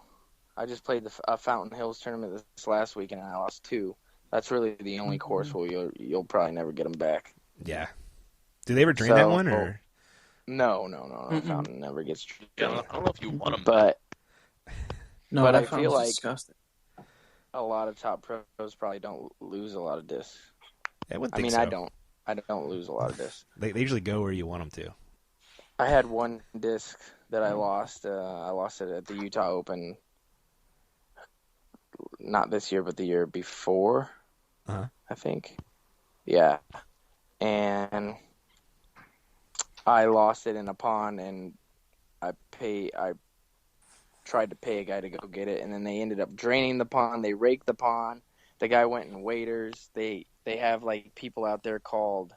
I just played the Fountain Hills tournament this last week, and I lost 2. That's really the only course where you'll probably never get them back.
Yeah. Do they ever drain that one, or?
No. Fountain never gets drained.
I don't know if you want them.
But
No,
But
that
I feel
sounds
like-
disgusting.
a lot of top pros probably don't lose a lot of discs.
I wouldn't
I
think
mean,
so.
I don't lose a lot of discs.
They usually go where you want them to.
I had one disc that I lost. I lost it at the Utah Open. Not this year, but the year before,
Uh-huh.
I think. Yeah. And I lost it in a pond, and I tried to pay a guy to go get it, and then they ended up draining the pond. They raked the pond. The guy went in waders. They have like people out there called,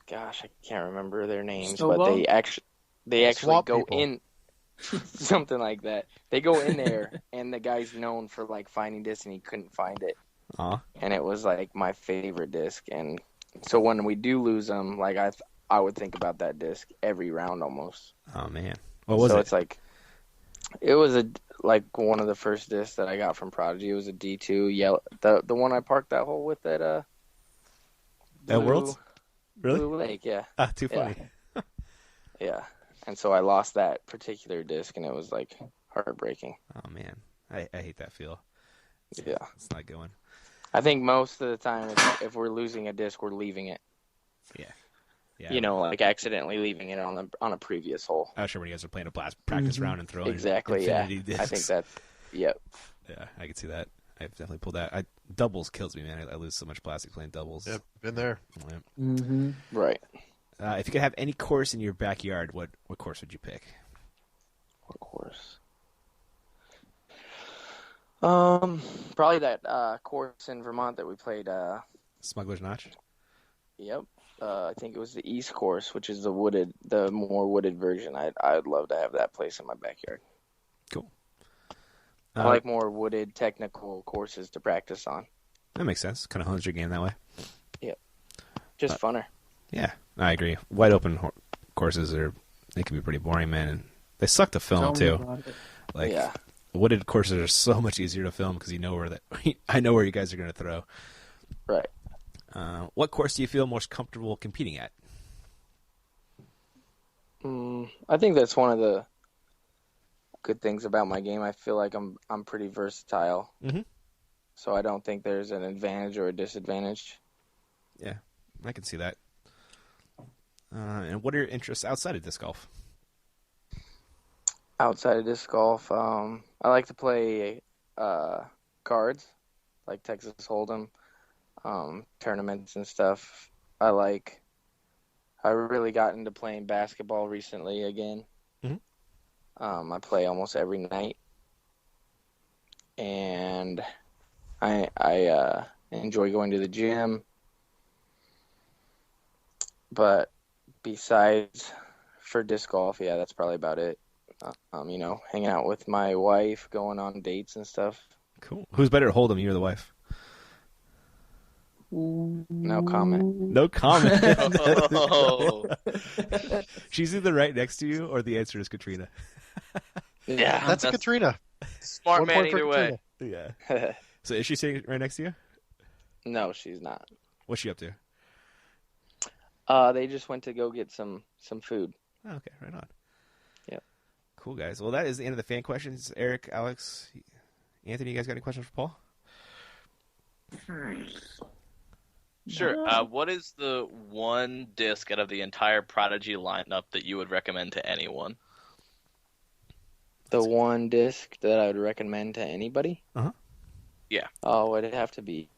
gosh, I can't remember their names, but
Snowball?
they actually
Swamp
go
people.
in something like that. They go in there, and the guy's known for like finding discs, and he couldn't find it,
Aw.
and it was like my favorite disc. And so when we do lose them, like I would think about that disc every round almost.
Oh, man. What was
so
it?
it's like, it was like one of the first discs that I got from Prodigy. It was a D2 yellow, the one I parked that hole with at
At
Blue-
Worlds? Really?
Blue Lake, yeah.
Ah, too funny.
Yeah. And so I lost that particular disc, and it was like heartbreaking.
Oh, man. I hate that feel.
Yeah.
It's not going.
I think most of the time, if we're losing a disc, we're leaving it.
Yeah.
You know, like accidentally leaving it on a previous hole.
I was sure when you guys are playing a practice round and throwing
Exactly, yeah.
infinity discs.
I think that's, yep.
Yeah, I can see that. I've definitely pulled that. Doubles kills me, man. I lose so much plastic playing doubles.
Yep, been there.
Yeah.
Mm-hmm.
Right.
If you could have any course in your backyard, what course would you pick?
What course? Probably that course in Vermont that we played.
Smuggler's Notch?
Yep. I think it was the East course, which is the more wooded version. I'd love to have that place in my backyard.
Cool.
I like more wooded, technical courses to practice on.
That makes sense. Kind of hones your game that way.
Yep. Just funner.
Yeah, I agree. Wide open courses they can be pretty boring, man. And they suck to film too. Like wooded courses are so much easier to film because you know I know where you guys are going to throw.
Right.
What course do you feel most comfortable competing at?
I think that's one of the good things about my game. I feel like I'm pretty versatile.
Mm-hmm.
So I don't think there's an advantage or a disadvantage.
Yeah, I can see that. And what are your interests outside of disc golf?
Outside of disc golf, I like to play cards, like Texas Hold'em, tournaments and stuff. I really got into playing basketball recently again. Mm-hmm. I play almost every night, and I enjoy going to the gym. But besides for disc golf, yeah, that's probably about it. Hanging out with my wife, going on dates and stuff.
Cool. Who's better at Hold'em, you or the wife?
No comment.
No comment. She's either right next to you or the answer is Katrina.
Yeah,
that's Katrina.
Smart man either way.
Yeah. So is she sitting right next to you?
No, she's not.
What's she up to?
They just went to go get some food.
Oh, okay, right on.
Yep.
Cool, guys. Well, that is the end of the fan questions. Eric, Alex, Anthony, you guys got any questions for Paul?
Sure. What is the one disc out of the entire Prodigy lineup that you would recommend to anyone?
The one disc that I would recommend to anybody?
Uh-huh.
Yeah.
Oh, it'd have to be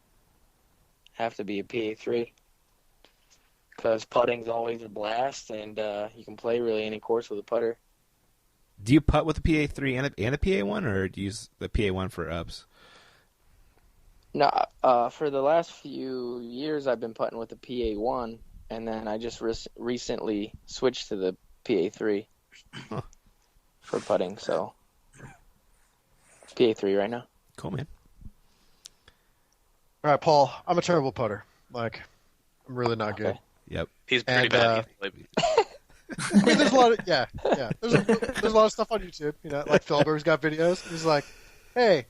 a PA3. Because putting's always a blast, and you can play really any course with a putter.
Do you putt with the PA3 and the PA1, or do you use the PA1 for ups?
No, for the last few years, I've been putting with the PA1, and then I just recently switched to the PA3 for putting. So PA3 right now.
Cool, man.
All right, Paul. I'm a terrible putter. Like, I'm really not good.
Yep.
He's pretty bad.
I mean, there's a lot of There's a lot of stuff on YouTube. Like Philberg's got videos. He's like, hey,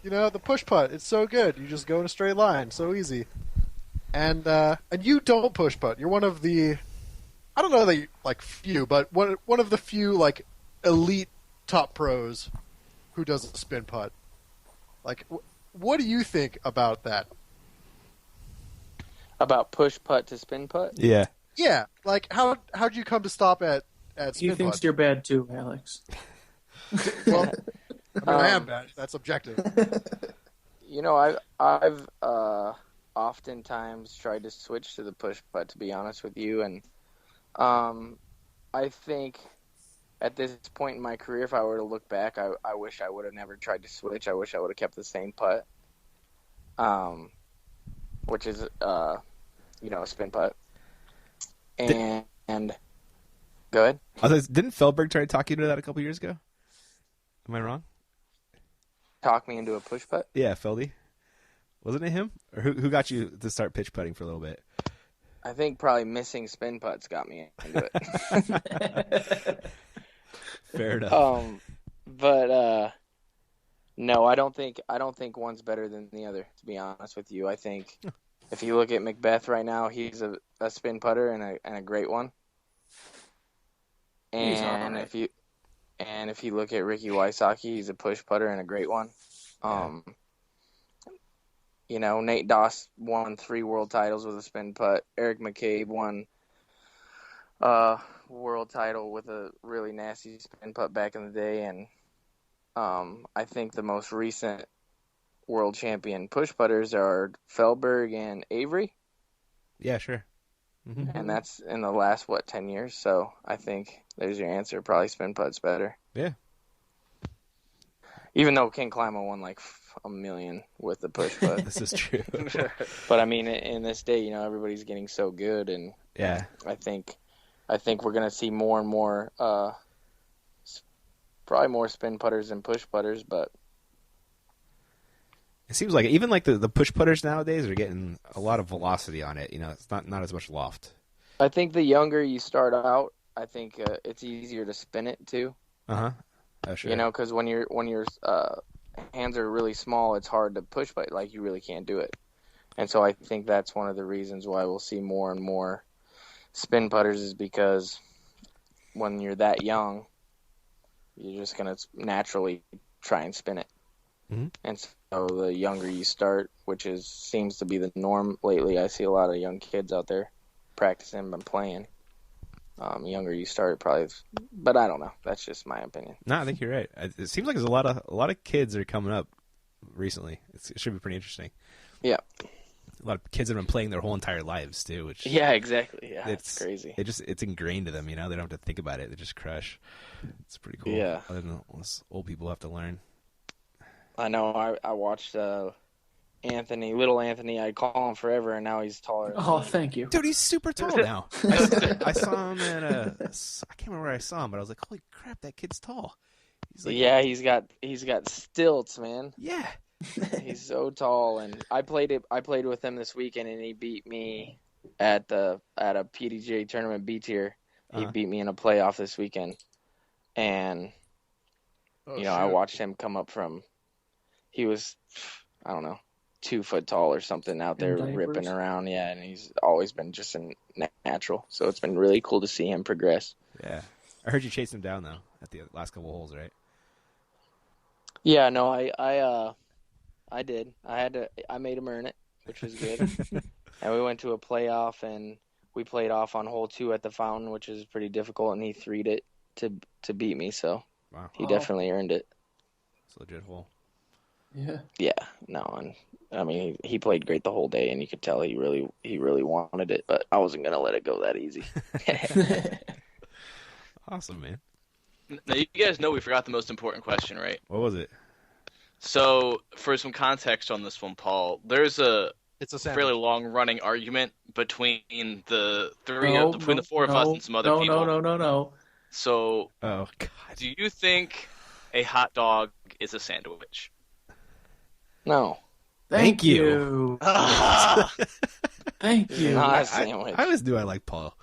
the push putt. It's so good. You just go in a straight line, so easy. And you don't push putt. You're one of the, I don't know that few, but one of the few like elite top pros who does a spin putt. Like, what do you think about that?
About push putt to spin putt?
Yeah.
Yeah, like how'd you come to stop at spin
He thinks
putt?
you're bad too, Alex.
Well, I am bad. That's objective.
I've oftentimes tried to switch to the push putt, to be honest with you, and I think at this point in my career, if I were to look back, I wish I would have never tried to switch. I wish I would have kept the same putt, which is a spin putt. And go ahead.
Didn't Feldberg try to talk you into that a couple years ago? Am I wrong?
Talk me into a push putt?
Yeah, Feldy. Wasn't it him? Or who got you to start pitch putting for a little bit?
I think probably missing spin putts got me into it.
Fair enough.
But no, I don't think one's better than the other, to be honest with you. I think if you look at Macbeth right now, he's a spin putter and a great one. And if you look at Ricky Wysocki, he's a push putter and a great one. Nate Doss won 3 world titles with a spin putt. Eric McCabe won world title with a really nasty spin putt back in the day. And I think the most recent world champion push putters are Feldberg and Avery.
Yeah, sure. Mm-hmm.
And that's in the last, 10 years. So I think there's your answer. Probably spin putt's better.
Yeah.
Even though King Climo won like a million with the push putt.
This is true.
But I mean, in this day, everybody's getting so good, and
yeah,
I think we're gonna see more and more, probably more spin putters than push putters. But
It seems like even like the push putters nowadays are getting a lot of velocity on it. It's not as much loft.
I think the younger you start out, I think it's easier to spin it too.
Oh, sure.
Because when your hands are really small, it's hard to push, but like you really can't do it. And so I think that's one of the reasons why we'll see more and more spin putters is because when you're that young, you're just gonna naturally try and spin it.
Mm-hmm.
And so the younger you start, which seems to be the norm lately, I see a lot of young kids out there practicing and playing. Younger you start, probably, but I don't know. That's just my opinion.
No, I think you're right. It seems like there's a lot of kids that are coming up recently. It should be pretty interesting.
Yeah.
A lot of kids have been playing their whole entire lives too, which
yeah, exactly. Yeah, it's crazy.
It's ingrained to them. They don't have to think about it. They just crush. It's pretty cool.
Yeah.
Other than us old people have to learn.
I know. I watched Anthony, little Anthony. I call him forever, and now he's taller.
Oh, thank you.
Dude, he's super tall now. I saw him at I can't remember where I saw him, but I was like, holy crap, that kid's tall. He's like,
yeah, he's got stilts, man.
Yeah.
He's so tall, and I played with him this weekend, and he beat me at a PDGA tournament B tier. He beat me in a playoff this weekend, and I watched him come up from. He was, I don't know, 2 foot tall or something out there ripping around. Yeah, and he's always been just a natural. So it's been really cool to see him progress.
Yeah, I heard you chased him down though at the last couple holes, right?
Yeah, no, I did. I made him earn it, which was good. And we went to a playoff, and we played off on hole 2 at the fountain, which is pretty difficult, and he 3'd it to beat me. So he definitely earned it.
It's a legit hole.
Yeah.
Yeah, no, and I mean he played great the whole day, and you could tell he really wanted it, but I wasn't gonna let it go that easy.
Awesome, man.
Now you guys know we forgot the most important question, right?
What was it?
So for some context on this one, Paul, there's
It's a
fairly long-running argument between the four of us and some other people.
No.
So,
Oh God.
do you think a hot dog is a sandwich?
No,
Thank you. Thank you.
not a sandwich.
I always knew I liked Paul.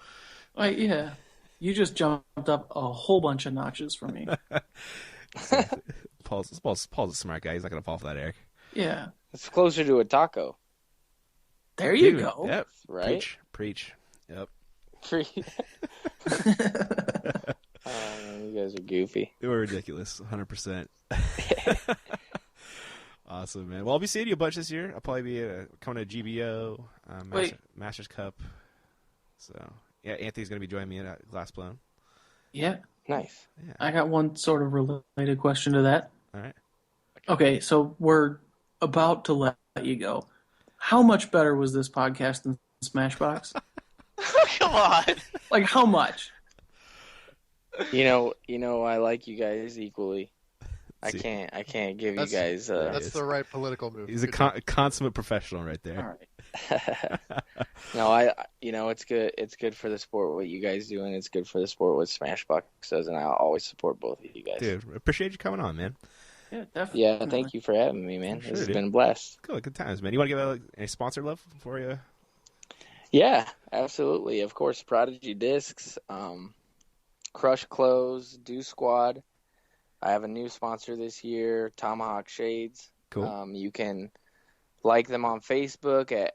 Yeah. You just jumped up a whole bunch of notches for me.
Paul's a smart guy. He's not gonna fall for that, Eric.
Yeah.
It's closer to a taco,
There you
Dude,
go.
Yep.
right?
Preach. Yep.
You guys are goofy.
They were ridiculous. 100%. Awesome, man. Well, I'll be seeing you a bunch this year. I'll probably be coming to GBO, Masters Cup. So, yeah, Anthony's going to be joining me at Glass Blown.
Yeah.
Nice.
Yeah.
I got one sort of related question to that.
All right.
Okay, so we're about to let you go. How much better was this podcast than Smashbox?
Come on.
Like, how much?
You know, I like you guys equally. I can't give you guys.
That's the right political move.
He's a consummate professional right there.
All right.
No, it's good. It's good for the sport what you guys do, and it's good for the sport what Smashbox does, and I'll always support both of you guys.
Dude, appreciate you coming on, man.
Yeah, definitely.
Yeah, thank you for having me, man.
Sure,
This has
dude.
been a blast.
Cool, good times, man. You want to give a sponsor love for you?
Yeah, absolutely. Of course, Prodigy Discs, Crush Clothes, Do Squad. I have a new sponsor this year, Tomahawk Shades.
Cool.
You can like them on Facebook at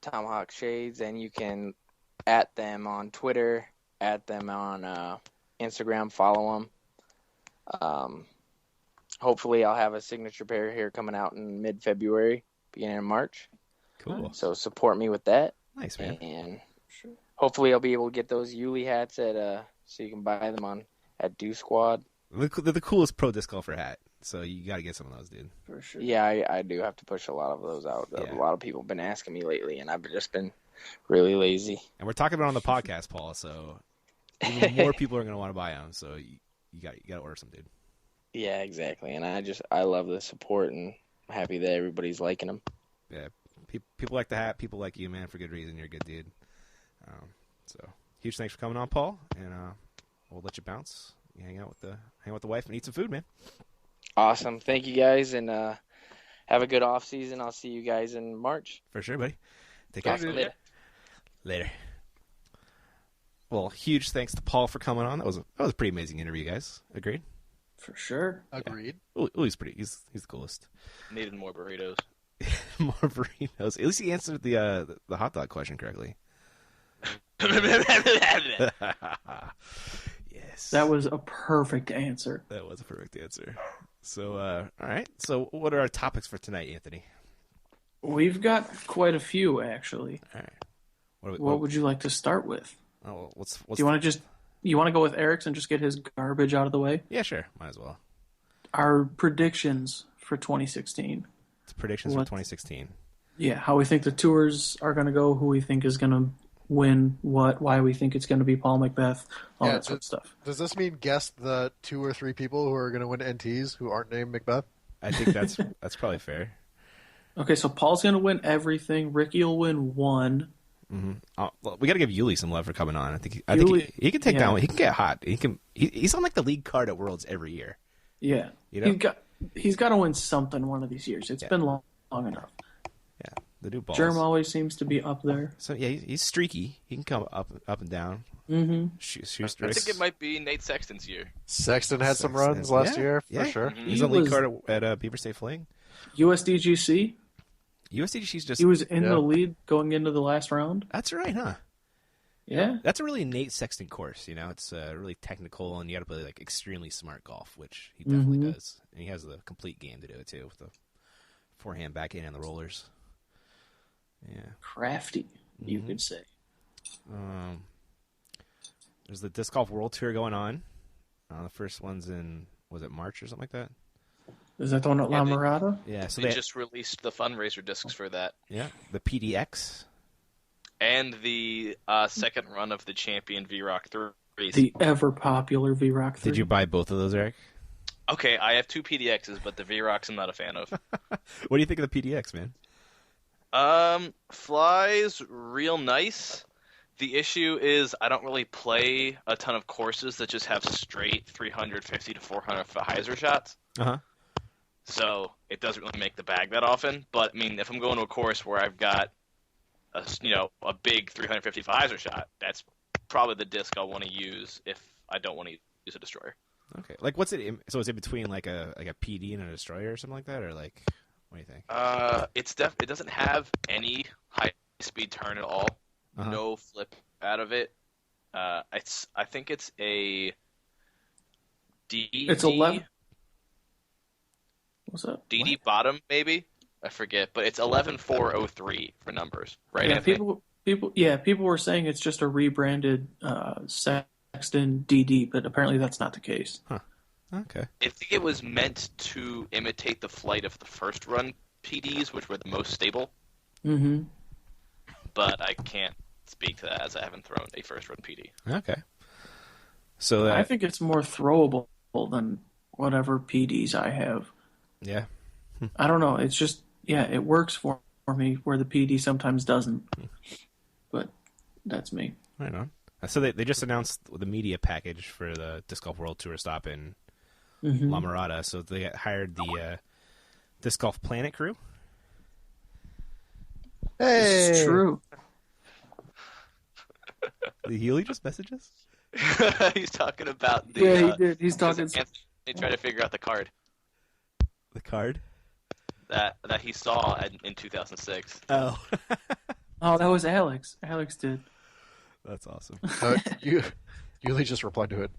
Tomahawk Shades, and you can at them on Twitter, at them on Instagram, follow them. Hopefully I'll have a signature pair here coming out in mid-February, beginning of March.
Cool.
So support me with that.
Nice, man.
And hopefully I'll be able to get those Yuli hats so you can buy them at Do Squad.
They're the coolest pro disc golfer hat, so you got to get some of those, dude.
For sure.
Yeah, I do have to push a lot of those out.
Yeah.
A lot of people have been asking me lately, and I've just been really lazy.
And we're talking about it on the podcast, Paul, so even more people are going to want to buy them, so you got to order some, dude.
Yeah, exactly. And I love the support, and I'm happy that everybody's liking them.
Yeah, people like the hat. People like you, man, for good reason. You're a good dude. So huge thanks for coming on, Paul, and we'll let you bounce. You hang out with the wife and eat some food, man.
Awesome. Thank you guys, and have have a good off season. I'll see you guys in March.
For sure, buddy. Take care.
Awesome.
Later. Well, huge thanks to Paul for coming on. That was a pretty amazing interview, guys. Agreed?
For sure.
Agreed.
He's pretty. He's the coolest.
Needed more burritos.
More burritos. At least he answered the hot dog question correctly. Yes.
That was a perfect answer.
That was a perfect answer. So, all right. So, what are our topics for tonight, Anthony?
We've got quite a few, actually.
All right.
What would you like to start with?
Oh, what's
Do you want to go with Eric's and just get his garbage out of the way?
Yeah, sure. Might as well.
Our predictions for 2016.
It's predictions for 2016.
Yeah, how we think the tours are going to go, who we think is going to win what, why we think it's going to be Paul Macbeth, all that sort of stuff.
Does this mean guess the 2 or 3 people who are going to win NTs who aren't named Macbeth?
I think that's probably fair.
Okay, so Paul's going to win everything. Ricky will win 1.
Mm-hmm. Well, we got to give Yuli some love for coming on. I think he can take down. He can get hot. He's on like the league card at Worlds every year.
Yeah, he's got to win something one of these years. It's been long enough.
Yeah, the new balls.
Germ always seems to be up there.
So yeah, he's streaky. He can come up and down.
Mm-hmm.
I think it might be Nate Sexton's year.
Sexton had some runs last year for sure.
Mm-hmm. He's on league card at Beaver State Fling.
USDGC.
USDGC's just.
He was in the lead going into the last round.
That's right, huh?
Yeah.
That's a really Nate Sexton course. You know, it's really technical, and you got to play like extremely smart golf, which he definitely does. And he has the complete game to do it too, with the forehand, backhand, and the rollers. Yeah.
Crafty, you could say.
There's the Disc Golf World Tour going on. The first one's in, was it March or something like that?
Is that the one at La Mirada?
Yeah. So
they just released the fundraiser discs for that.
Yeah. The PDX.
And the second run of the Champion V-Rock 3.
The ever-popular V-Rock 3.
Did you buy both of those, Eric?
Okay, I have 2 PDXs, but the V-Rocks I'm not a fan of.
What do you think of the PDX, man?
Flies real nice. The issue is I don't really play a ton of courses that just have straight 350 to 400 foot hyzer shots.
Uh-huh.
So it doesn't really make the bag that often. But I mean, if I'm going to a course where I've got a big 350 foot hyzer shot, that's probably the disc I'll want to use if I don't want to use a destroyer.
Okay. Like, what's it? So is it between like a PD and a destroyer or something like that, or like, what do you think?
It doesn't have any high speed turn at all.
Uh-huh.
No flip out of it. I think it's a DD.
It's 11. What's up?
DD what? Bottom maybe. I forget, but it's 11403 for numbers, right?
Yeah,
Anthony?
people were saying it's just a rebranded Sexton DD, but apparently that's not the case.
Huh. Okay.
I think it was meant to imitate the flight of the first run PDs, which were the most stable.
Mm-hmm.
But I can't speak to that as I haven't thrown a first run PD.
Okay. So
I think it's more throwable than whatever PDs I have.
Yeah.
I don't know. It's just, it works for me where the PD sometimes doesn't. But that's me.
Right on. So they just announced the media package for the Disc Golf World Tour stop in La Mirada. So they hired the Disc Golf Planet crew.
Hey,
it's true.
Did Healy just message us?
He's talking about the.
Yeah, he did. He's talking.
Anthony tried to figure out the card.
The card
that he saw in 2006.
Oh.
Oh, that was Alex. Alex did.
That's awesome.
Yuli just replied to
it.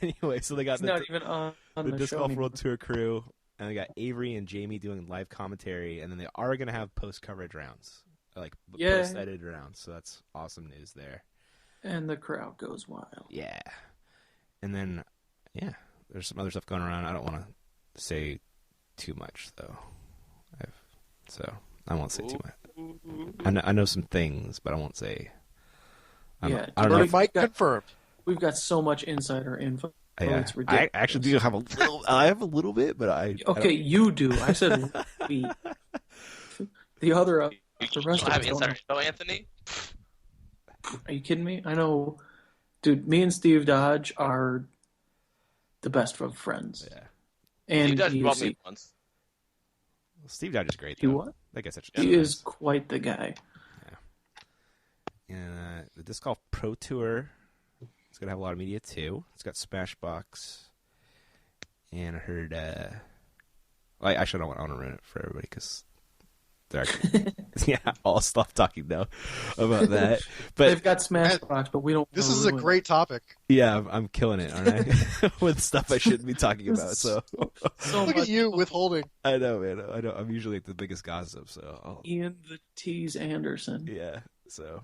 Anyway, so they got
not even on the
Disc
show
Golf
anymore.
World Tour crew, and they got Avery and Jamie doing live commentary, and then they are going to have post coverage rounds, like post edited rounds. So that's awesome news there.
And the crowd goes wild.
Yeah, and then there's some other stuff going around. I don't want to say too much though, so I won't say too much. I know some things, but I won't say. I don't know.
Mike confirmed.
We've got so much insider info. It's ridiculous.
I actually do have a little. I have a little bit, but I.
Okay, you do. I said we. The other. The rest of
have
us
insider info, Anthony.
Are you kidding me? I know, dude. Me and Steve Dodge are the best of friends.
Yeah.
And
Steve Dodge brought
he
me once.
Steve Dodge is great.
He
Though.
what?
That guy's such.
He is quite the guy.
And the Disc Golf Pro Tour is going to have a lot of media, too. It's got Smashbox. And I heard... I actually don't want to ruin it for everybody, because they're actually... I'll stop talking now about that. But
They've got Smashbox, but we don't...
This is a great topic.
yeah, I'm killing it, aren't I? With stuff I shouldn't be talking about, so...
Look at you withholding.
I know, man. I know. I'm usually the biggest gossip, so...
Ian the Tease Anderson.
Yeah. So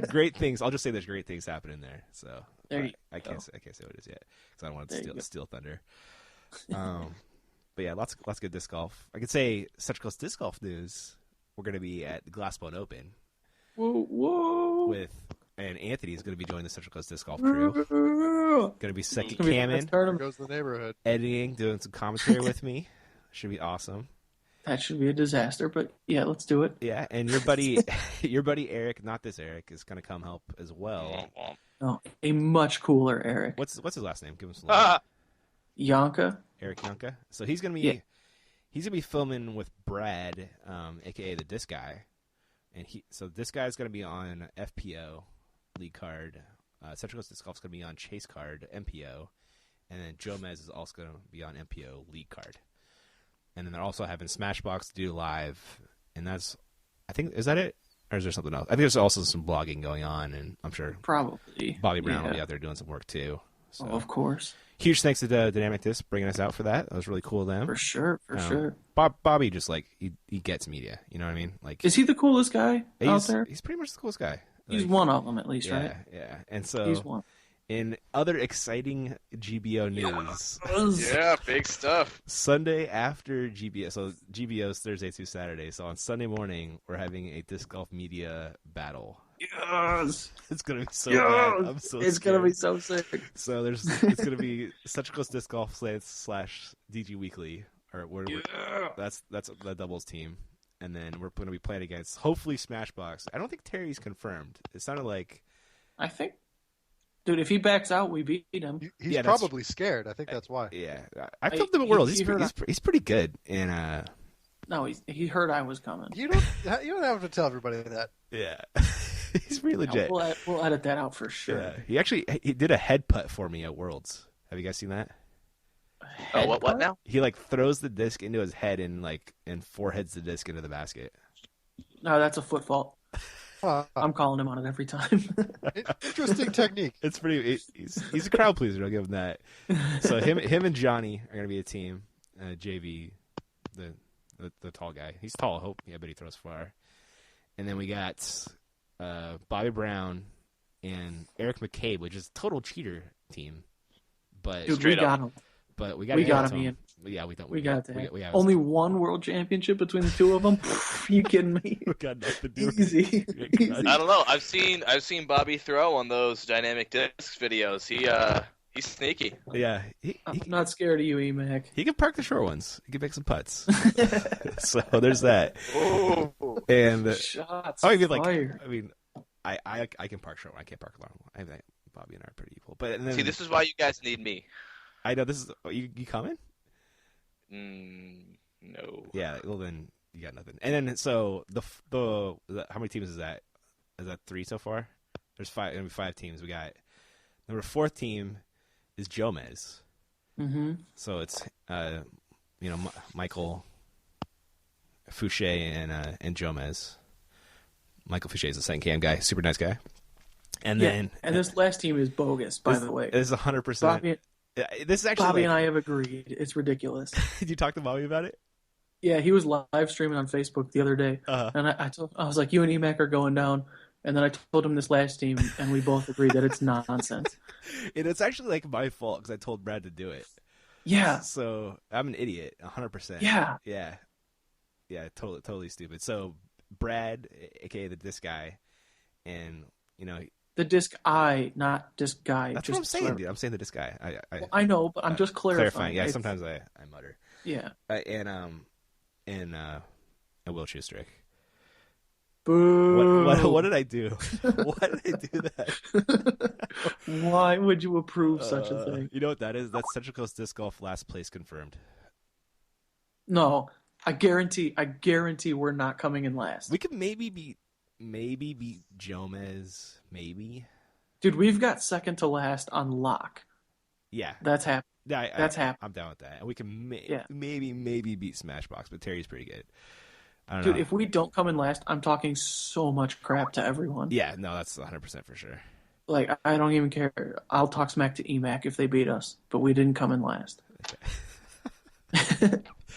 great things. I'll just say there's great things happening there. So
There you
I
go.
can't say what it is yet because I don't want
There you
to
go.
steal thunder. But yeah, lots of good disc golf. I could say Central Coast Disc Golf news. We're going to be at the Glassbone Open
Whoa.
and Anthony's going to be joining the Central Coast Disc Golf crew. Going to be second
Gonna be a
cam
nice
in,
tournament.
Goes the neighborhood.
editing, doing some commentary with me. Should be awesome.
That should be a disaster, but yeah, let's do it.
Yeah, and your buddy Eric, not this Eric, is going to come help as well.
Oh, a much cooler Eric.
What's his last name? Give him some. love.
Yanka?
Eric Yonka. So he's gonna be filming with Brad, aka the Disc Guy, and this guy's gonna be on FPO league card. Central Coast Disc Golf's gonna be on Chase card MPO, and then Joe Mez is also gonna be on MPO league card. And then they're also having Smashbox do live, and is that it? Or is there something else? I think there's also some blogging going on, and I'm sure
Probably.
Bobby Brown will be out there doing some work too. So.
Oh, of course.
Huge thanks to Dynamic Disc bringing us out for that. That was really cool of them.
For sure, sure.
Bobby just he gets media. You know what I mean? Like,
Is he the coolest guy out there?
He's pretty much the coolest guy.
He's one of them, at least,
yeah,
right?
Yeah. And so
He's one.
in other exciting GBO news,
Yeah, big stuff.
Sunday after GBO, so GBO is Thursday through Saturday. So on Sunday morning, we're having a disc golf media battle.
Yes.
It's gonna be so bad. I'm so
It's
scared.
gonna be so sick.
So it's gonna be Central Coast Disc Golf / DG Weekly, or that's the doubles team, and then we're gonna be playing against hopefully Smashbox. I don't think Terry's confirmed. It sounded like
I think, dude, if he backs out, we beat him.
He's
Yeah, that's-
probably scared. I think that's why.
yeah. I filmed him at World.
he heard
He's pretty good, and
No, he heard I was coming.
You don't have to tell everybody that.
yeah, he's pretty legit.
We'll edit that out for sure.
Yeah, he did a head putt for me at Worlds. Have you guys seen that?
Oh, what now?
He throws the disc into his head and foreheads the disc into the basket.
No, that's a foot fault. I'm calling him on it every time.
Interesting technique.
It's pretty. He's a crowd pleaser. I'll give him that. So him and Johnny are gonna be a team. JV, the tall guy. He's tall. I hope. Yeah, but he throws far. And then we got Bobby Brown and Eric McCabe, which is a total cheater team. But
Dude, we got him.
But we got
him, Ian.
Yeah, we don't.
We got that.
We have
Only one world championship between the two of them. You kidding me?
we got nothing to do.
Easy.
I don't know. I've seen Bobby throw on those dynamic discs videos. He's sneaky.
Yeah,
I'm not scared of you, Emac.
he can park the short ones. He can make some putts. So there's that.
Oh,
And
Shots
I mean,
fired.
I can park short one. I can't park long one. I think Bobby and I are pretty equal. But and then,
see, this is why you guys need me.
I know this is you coming.
No.
Yeah, well then you got nothing. And then so the how many teams is that? Is that 3 so far? There's 5. Gonna be 5 teams. We got number 4th team is Jomez.
Mm-hmm.
So it's Michael Fouché and Jomez. Michael Fouché is the second cam guy, super nice guy. And then
and this last team is bogus, by the way.
This is 100%.
Bobby,
This is actually
Bobby and I have agreed. It's ridiculous.
Did you talk to Bobby about it?
Yeah, he was live streaming on Facebook the other day, and I was like, "You and Emac are going down," and then I told him this last team, and we both agreed that it's nonsense.
And it's actually my fault because I told Brad to do it.
Yeah.
So I'm an idiot, 100%.
Yeah.
Yeah. Totally stupid. So Brad, aka the disc guy, and
The disc I, not disc guy.
that's what I'm saying, dude. I'm saying the disc guy.
I know, but I'm just clarifying.
Yeah, sometimes I mutter.
Yeah.
And Will Schustrick.
Boo.
What did I do? Why did I do that?
Why would you approve such a thing?
You know what that is? That's Central Coast Disc Golf last place confirmed.
No, I guarantee we're not coming in last.
We could maybe beat Jomez, maybe.
Dude, we've got second to last on lock.
Yeah,
That's happening. That's happening.
I'm down with that. And we can
Yeah.
maybe beat Smashbox, but Terry's pretty good. I don't
Dude,
know.
if we don't come in last, I'm talking so much crap to everyone.
Yeah, no, that's 100% for sure.
Like, I don't even care. I'll talk smack to EMAC if they beat us, but we didn't come in last.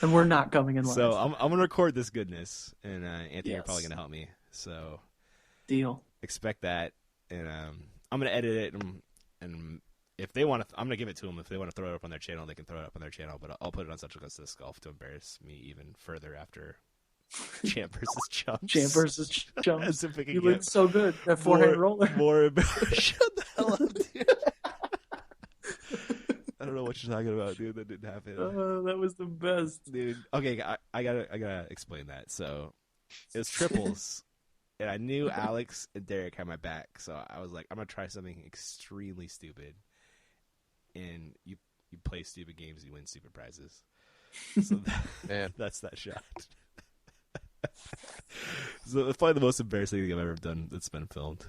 And we're not coming in last.
So I'm gonna record this goodness, and Anthony, you're
Yes.
probably gonna help me. So
Deal.
expect that, and I'm gonna edit it, and if they want to, I'm gonna give it to them. If they want to throw it up on their channel, they can throw it up on their channel. But I'll put it on Central Coast Disc Golf to embarrass me even further after Champ versus Chumps.
Champ versus Chumps.
As if we can
You
get
look so good. That forehand roller.
More shut the hell up, dude. I don't know what you're talking about, dude. That didn't happen.
That was the best.
Dude, okay, I gotta explain that. So it was triples, and I knew Alex and Derek had my back, so I was like, I'm gonna try something extremely stupid, and you play stupid games, you win stupid prizes. So
Man.
that's that shot. So it's probably the most embarrassing thing I've ever done that's been filmed.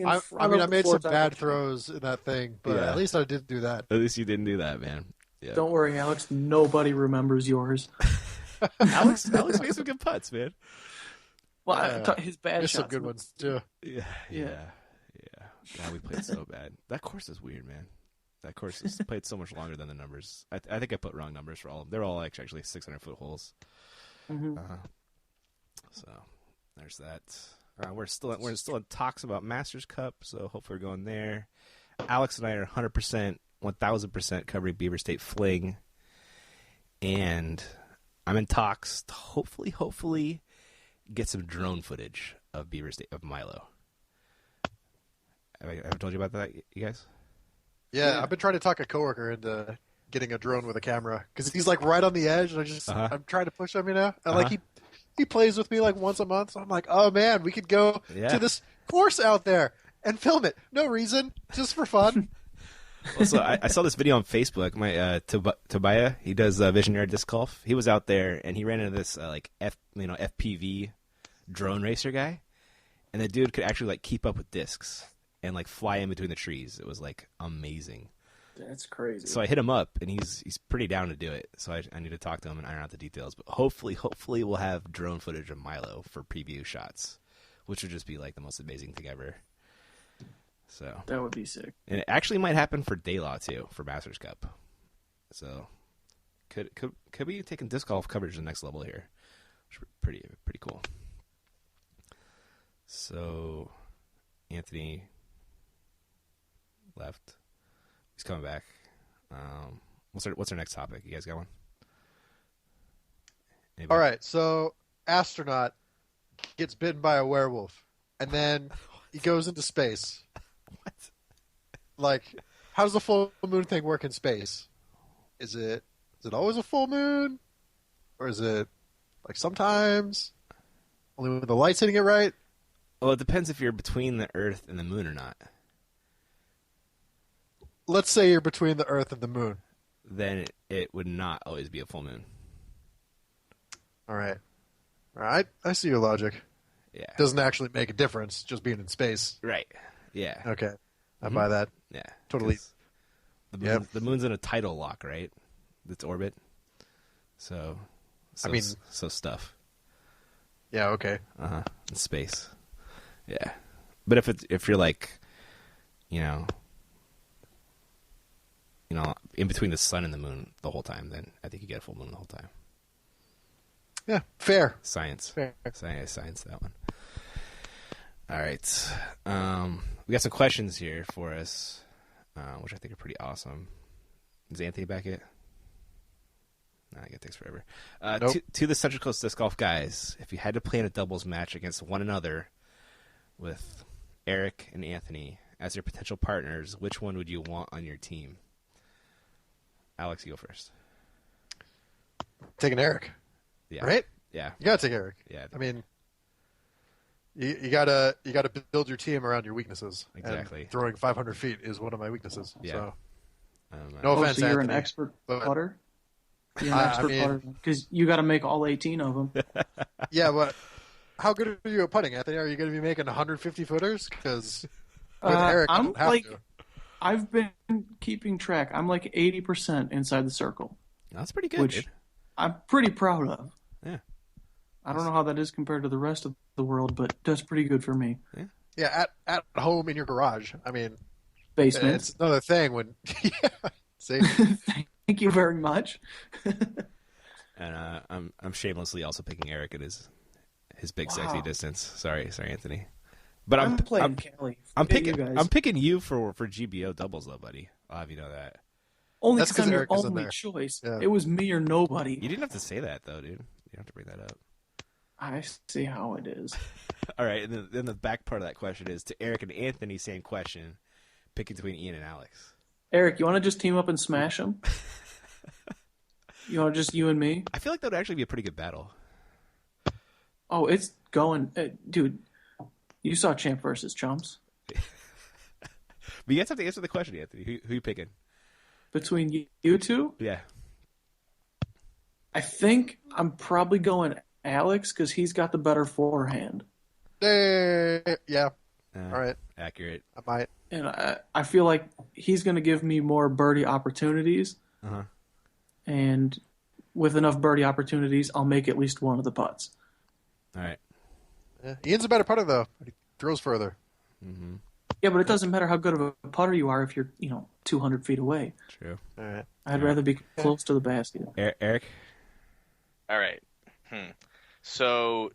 I made some bad throws in that thing, but
Yeah.
at least I didn't do that.
At least you didn't do that, man. Yeah.
Don't worry, Alex. Nobody remembers yours.
Alex made some good putts, man.
Well, his bad
There's
shots.
some good ones too.
Yeah. God, we played so bad. That course is weird, man. That course is played so much longer than the numbers. I think I put wrong numbers for all of them. They're all actually 600-foot holes.
Mm-hmm.
So there's that. We're still in talks about Masters Cup, so hopefully we're going there. Alex and I are 100%, 1,000% covering Beaver State Fling, and I'm in talks to hopefully get some drone footage of Beaver State of Milo. Have I told you about that, you guys?
Yeah, I've been trying to talk a coworker into getting a drone with a camera because he's like right on the edge, and I'm trying to push him, and like he plays with me like once a month. So I'm like, oh man, we could go to this course out there and film it. No reason, just for fun.
Well, so I saw this video on Facebook. My Tobiah, he does Vision Yard Disc Golf. He was out there and he ran into this FPV drone racer guy, and the dude could actually like keep up with discs and like fly in between the trees. It was like amazing.
That's crazy.
So I hit him up, and he's pretty down to do it. So I need to talk to him and iron out the details. But hopefully we'll have drone footage of Milo for preview shots, which would just be like the most amazing thing ever. So
that would be sick.
And it actually might happen for Daylaw too, for Masters Cup. So could be taking disc golf coverage to the next level here, which would be pretty cool. So Anthony left. He's coming back. What's our next topic? You guys got one? Anybody?
All right, so astronaut gets bitten by a werewolf, and then he goes into space.
What?
Like, how does the full moon thing work in space? Is it always a full moon, or is it like sometimes only when the light's hitting it right?
Well, it depends if you're between the Earth and the moon or not.
Let's say you're between the Earth and the moon.
Then it would not always be a full moon.
All right. I see your logic.
Yeah.
Doesn't actually make a difference just being in space.
Right. Yeah.
Okay. I buy that.
Yeah.
Totally.
'Cause the moon's in a tidal lock, right? Its orbit. So stuff.
Yeah, okay.
In space. Yeah. But if you're like, in between the sun and the moon the whole time, then I think you get a full moon the whole time.
Yeah, fair.
Science.
Fair.
Science, that one. All right. We got some questions here for us, which I think are pretty awesome. Is Anthony back yet? Nah, it takes forever.
Nope.
To the Central Coast Disc Golf guys, if you had to play in a doubles match against one another with Eric and Anthony as your potential partners, which one would you want on your team? Alex, you go first.
Taking Eric.
Yeah.
Right?
Yeah.
You gotta take Eric.
Yeah.
I mean, You gotta build your team around your weaknesses.
Exactly.
And throwing 500 feet is one of my weaknesses.
Yeah.
So.
I don't know.
No offense,
so you're
Anthony,
an expert
but-
putter? You're an expert putter because you got to make all 18 of them.
Yeah, but how good are you at putting, Anthony? Are you going to be making 150 footers? Because with Eric, you
I'm
don't have
like,
to.
I've been keeping track. I'm like 80% inside the circle,
That's pretty good,
which
dude.
I'm pretty proud of.
Yeah.
I don't know how that is compared to the rest of the world, but that's pretty good for me.
Yeah, at home in your garage. I mean,
Basement.
it's another thing when. See,
Thank you very much.
And I'm shamelessly also picking Eric at his big sexy distance. Sorry, Anthony. But
I'm playing Cali.
I'm
Forget
picking
you guys.
I'm picking you for GBO doubles though, buddy. I'll have you know that.
Only
That's
because
'cause
I'm your
Eric isn't
only
there.
choice.
Yeah.
It was me or nobody.
You didn't have to say that though, dude. You don't have to bring that up.
I see how it is.
All right, and then the back part of that question is to Eric and Anthony. Same question, picking between Ian and Alex.
Eric, you want to just team up and smash them? You want just you and me?
I feel like that would actually be a pretty good battle.
Oh, it's going, dude. You saw Champ versus Chumps.
But you guys have to answer the question, Anthony. Who you picking?
Between you two,
Yeah.
I think I'm probably going Alex because he's got the better forehand,
yeah,
All
right.
Accurate.
I might.
and I feel like he's going to give me more birdie opportunities.
Uh-huh.
And with enough birdie opportunities, I'll make at least one of the putts.
All right.
Yeah. Ian's a better putter though. He throws further.
Mm-hmm.
Yeah, but it doesn't matter how good of a putter you are if you're 200 feet away.
True.
All right.
I'd rather be close to the basket.
Eric.
All right. So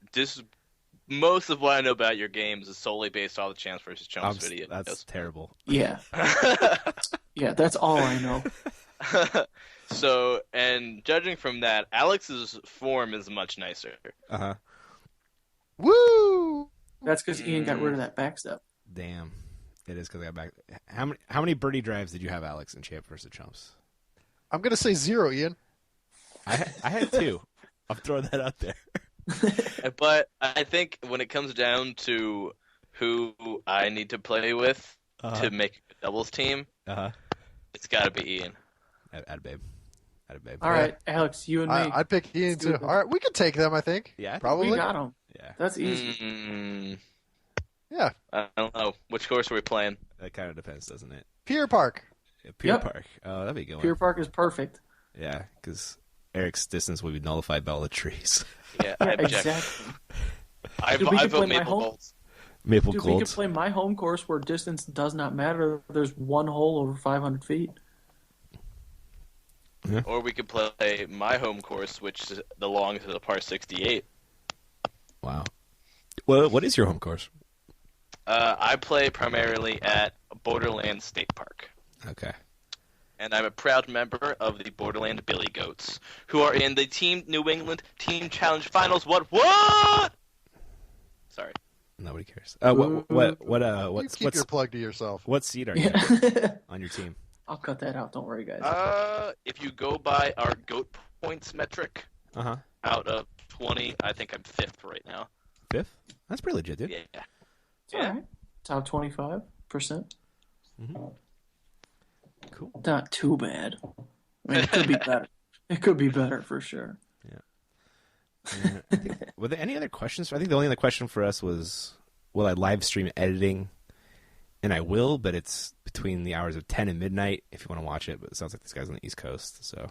most of what I know about your games is solely based off the Champs versus Chumps video.
That's terrible.
Yeah. Yeah, that's all I know.
So, and judging from that, Alex's form is much nicer.
Uh-huh.
Woo!
That's because Ian got rid of that backstep.
Damn. It is because I got back. How many birdie drives did you have, Alex, in Champ versus Chumps?
I'm gonna say 0, Ian.
I had 2. I'm throwing that out there.
But I think when it comes down to who I need to play with to make a doubles team, it's got to be Ian.
Atta babe.
All right, Alex, you and me.
I'd pick Ian
do
too.
it.
All right, we could take them. I think.
Yeah, I think
probably.
We got him.
Yeah.
That's easy.
Yeah,
I don't know. Which course are we playing?
That kind of depends, doesn't it?
Pier Park.
Yeah, Pier
Yep.
Park. Oh, that'd be a good one.
Pier Park is perfect.
Yeah, because Eric's distance would be nullified by all the trees.
Yeah, I object.
Exactly.
I
Dude, we could
vote
play my
Maple
home-
Bolts.
Maple
Dude, we could
Golds.
play my home course where distance does not matter. There's one hole over 500 feet.
Or we could play my home course, which belongs to the par 68.
Wow. Well, what is your home course?
I play primarily at Borderland State Park.
Okay.
And I'm a proud member of the Borderland Billy Goats, who are in the Team New England Team Challenge Finals. What? Sorry.
Nobody cares.
You
What's
keep your plug to yourself.
what seed are you
Yeah.
on your team?
I'll cut that out. Don't worry, guys.
If you go by our GOAT points metric,
Uh-huh.
out of 20, I think I'm 5th right now.
5th? That's pretty legit, dude.
Yeah.
It's all right. Top 25%.
Cool.
Not too bad. I mean, it could be better. It could be better for sure.
Were there any other questions? I think the only other question for us was, will I live stream editing? And I will, but it's between the hours of 10 and midnight if you want to watch it. But it sounds like this guy's on the East Coast, so.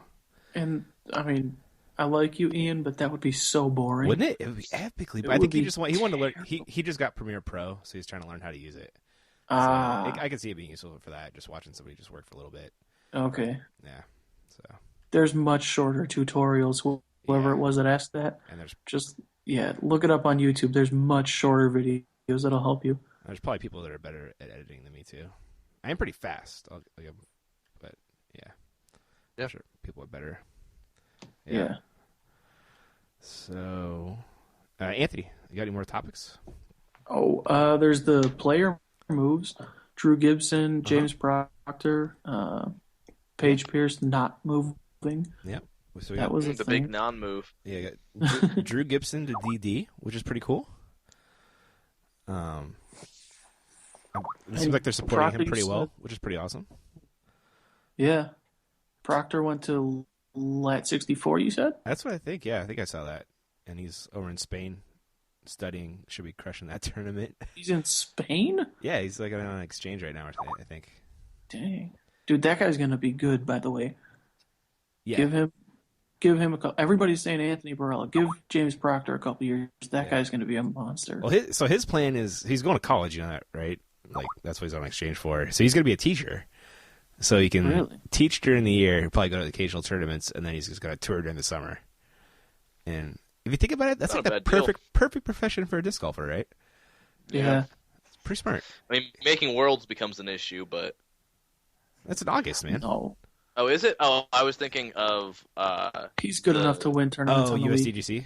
And, I mean, I like you, Ian, but that would be so boring.
Wouldn't it? It would be epically.
It
But I think
would
he wanted to learn. He just got Premiere Pro, so he's trying to learn how to use it. So I can see it being useful for that. Just watching somebody just work for a little bit.
Okay.
Yeah. So.
There's much shorter tutorials. Whoever it was that asked that,
And there's
look it up on YouTube. There's much shorter videos that'll help you.
probably people that are better at editing than me too. I am pretty fast, but yeah.
Yeah.
I'm sure people are better.
Yeah.
So, Anthony, you got any more topics?
Oh, there's the player moves. Drew Gibson, James Proctor, Paige Pierce not moving.
Yeah. So we
That
got,
was a
The
thing.
big non-move.
yeah, Drew Gibson to DD, which is pretty cool. It seems like they're supporting him pretty well, which is pretty awesome.
Yeah. Proctor went to Lat 64, you said?
That's what I think. Yeah, I think I saw that. And he's over in Spain studying. Should be crushing that tournament.
He's in Spain?
Yeah, he's like on exchange right now, I think.
Dang. Dude, that guy's going to be good, by the way.
Yeah.
Give him a couple. Everybody's saying Anthony Barella. Give James Proctor a couple years. That guy's going to be a monster.
Well, his plan is he's going to college, you know that, right? Like, that's what he's on exchange for. So he's going to be a teacher. So he can teach during the year, probably go to occasional tournaments, and then he's just going to tour during the summer. And if you think about it, that's like the perfect profession for a disc golfer, right?
Yeah.
It's pretty smart.
I mean, making worlds becomes an issue, but...
That's in August, man.
No.
Oh, is it? Oh, I was thinking of...
He's good enough to win tournaments on the
USDGC?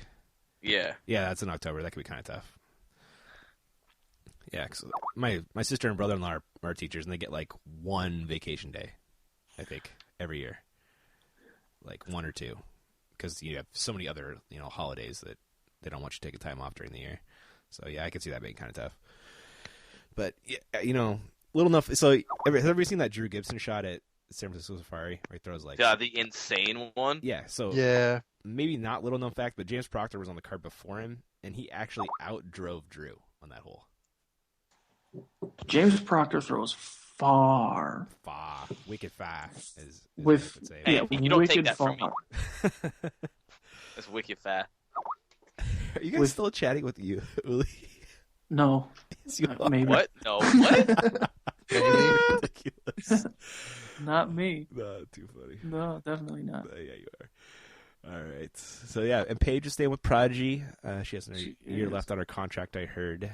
Yeah.
Yeah, that's in October. That could be kind of tough. Yeah, cause my sister and brother-in-law are teachers, and they get like one vacation day, I think, every year. Like one or two. Because you have so many other holidays that they don't want you taking time off during the year. So, yeah, I could see that being kind of tough. But, yeah, little enough. So, have you ever seen that Drew Gibson shot at San Francisco Safari? Where he throws like...
Yeah, the insane one?
Yeah, so...
Yeah.
Maybe not little known fact, but James Proctor was on the card before him, and he actually outdrove Drew on that hole.
James Proctor throws far.
Wicked far, as
with
would say.
Hey, you don't take that
far.
from me. That's wicked fat.
Are you guys still chatting with you, Uli?
No. Maybe.
What? No, what?
Ridiculous.
Not me.
No, too funny.
No, definitely not.
Yeah, you are. All right. So, yeah, and Paige is staying with Prodigy. She has a year left on her contract, I heard.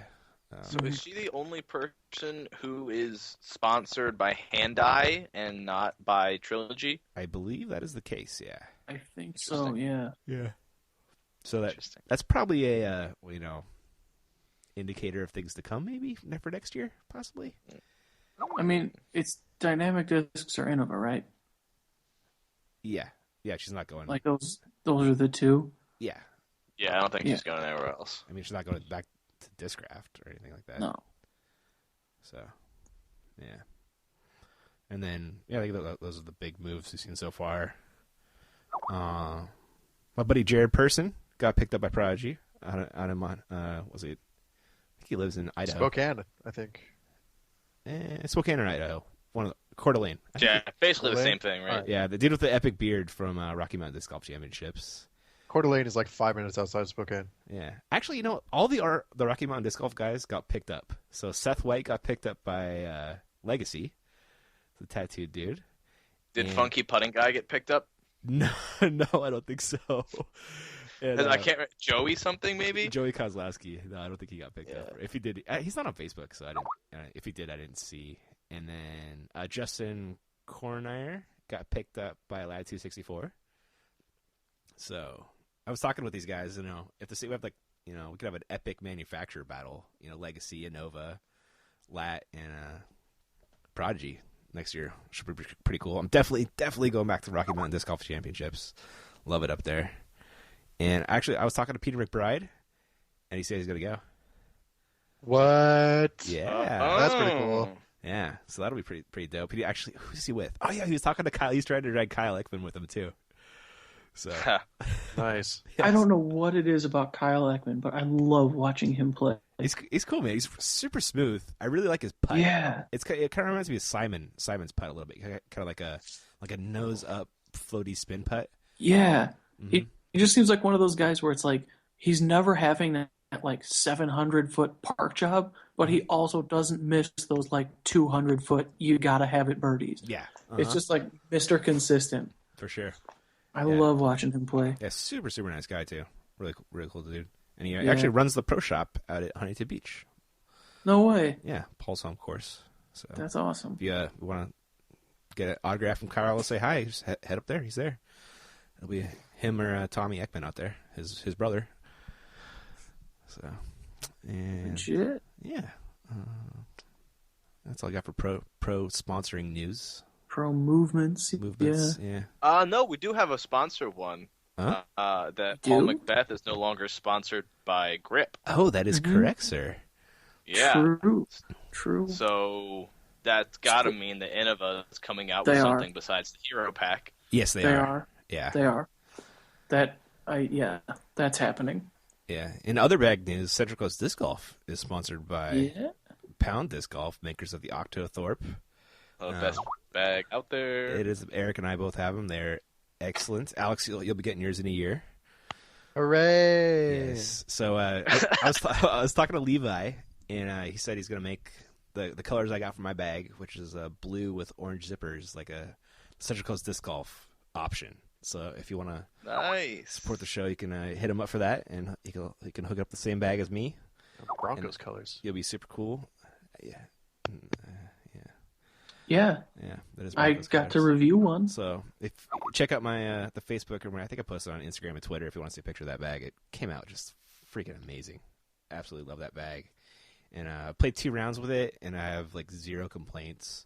So is she the only person who is sponsored by Hand-Eye and not by Trilogy?
I believe that is the case, yeah.
I think so, yeah.
Yeah. So that's probably a, indicator of things to come, maybe, for next year, possibly.
I mean, it's Dynamic Discs or Innova, right?
Yeah. Yeah, she's not going.
Like, those are the two?
Yeah.
Yeah, I don't think she's going anywhere else.
I mean, she's not going back to Discraft or anything like that.
No.
So, yeah. And then, yeah, I think those are the big moves we've seen so far. My buddy Jared Person got picked up by Prodigy out of was it? I think he lives in Idaho.
Spokane, I think.
Spokane or Idaho. One of the Coeur d'Alene.
Yeah, basically the same thing, right?
Yeah, the dude with the epic beard from Rocky Mountain Disc Golf Championships.
Coeur d'Alene is like 5 minutes outside Spokane.
Yeah. Actually, all the Rocky Mountain Disc Golf guys got picked up. So Seth White got picked up by Legacy, the tattooed dude.
Did Funky Putting Guy get picked up?
No, I don't think so. And,
I can't. Joey something maybe.
Joey Kozlowski. No, I don't think he got picked up. If he did, he's not on Facebook, so I didn't. If he did, I didn't see. And then Justin Cornier got picked up by Lad 264. So I was talking with these guys. If we have we could have an epic manufacturer battle. Legacy, Innova, Lat, and Prodigy next year. Should be pretty cool. I'm definitely going back to Rocky Mountain Disc Golf Championships. Love it up there. And actually, I was talking to Peter McBride, and he said he's going to go.
What?
Yeah.
That's pretty cool.
Yeah, so that'll be pretty dope. He actually, who's he with? Oh, yeah, he was talking to Kyle. He's trying to drag Kyle Ekman with him, too. So
Nice.
Yes. I don't know what it is about Kyle Ekman, but I love watching him play.
He's cool, man. He's super smooth. I really like his putt.
Yeah.
It kind of reminds me of Simon's putt a little bit. Kind of like a nose up, floaty spin putt.
Yeah.
Mm-hmm.
He just seems like one of those guys where it's like he's never having that 700-foot park job, but he also doesn't miss those 200-foot you gotta have it birdies.
Yeah.
It's just like Mr. Consistent.
For sure.
I love watching him play.
Yeah, super nice guy too. Really cool dude. And he actually runs the pro shop out at Huntington Beach.
No way.
Yeah, Paul's home course. So
that's awesome.
If you want to get an autograph from Kyle, say hi. Just head up there. He's there. It'll be him or Tommy Ekman out there, his brother. So, and
shit.
Yeah, that's all I got for pro sponsoring news.
Pro movements.
Yeah.
No, we do have a sponsor one.
Huh?
That Paul Macbeth is no longer sponsored by Grip.
Oh, that is correct, sir.
Yeah.
True.
So that's got to mean the Innova is coming out with
They
something
are.
besides the Hero Pack.
Yes, they are. Yeah.
They are. That's happening.
Yeah. In other bag news, Central Coast Disc Golf is sponsored by Pound Disc Golf, makers of the Octothorpe.
Best bag out there.
It is. Eric and I both have them. They're excellent. Alex, you'll be getting yours in a year.
Hooray!
Yes. So I was talking to Levi, and he said he's going to make the colors I got for my bag, which is blue with orange zippers, like a Central Coast Disc Golf option. So if you want to support the show, you can hit him up for that, and he can hook up the same bag as me.
Broncos colors.
You'll be super cool. Yeah.
Yeah.
That is.
I got to review one.
So if check out my the Facebook, or I think I posted on Instagram and Twitter if you want to see a picture of that bag. It came out just freaking amazing. Absolutely love that bag. And I played 2 rounds with it, and I have like 0 complaints.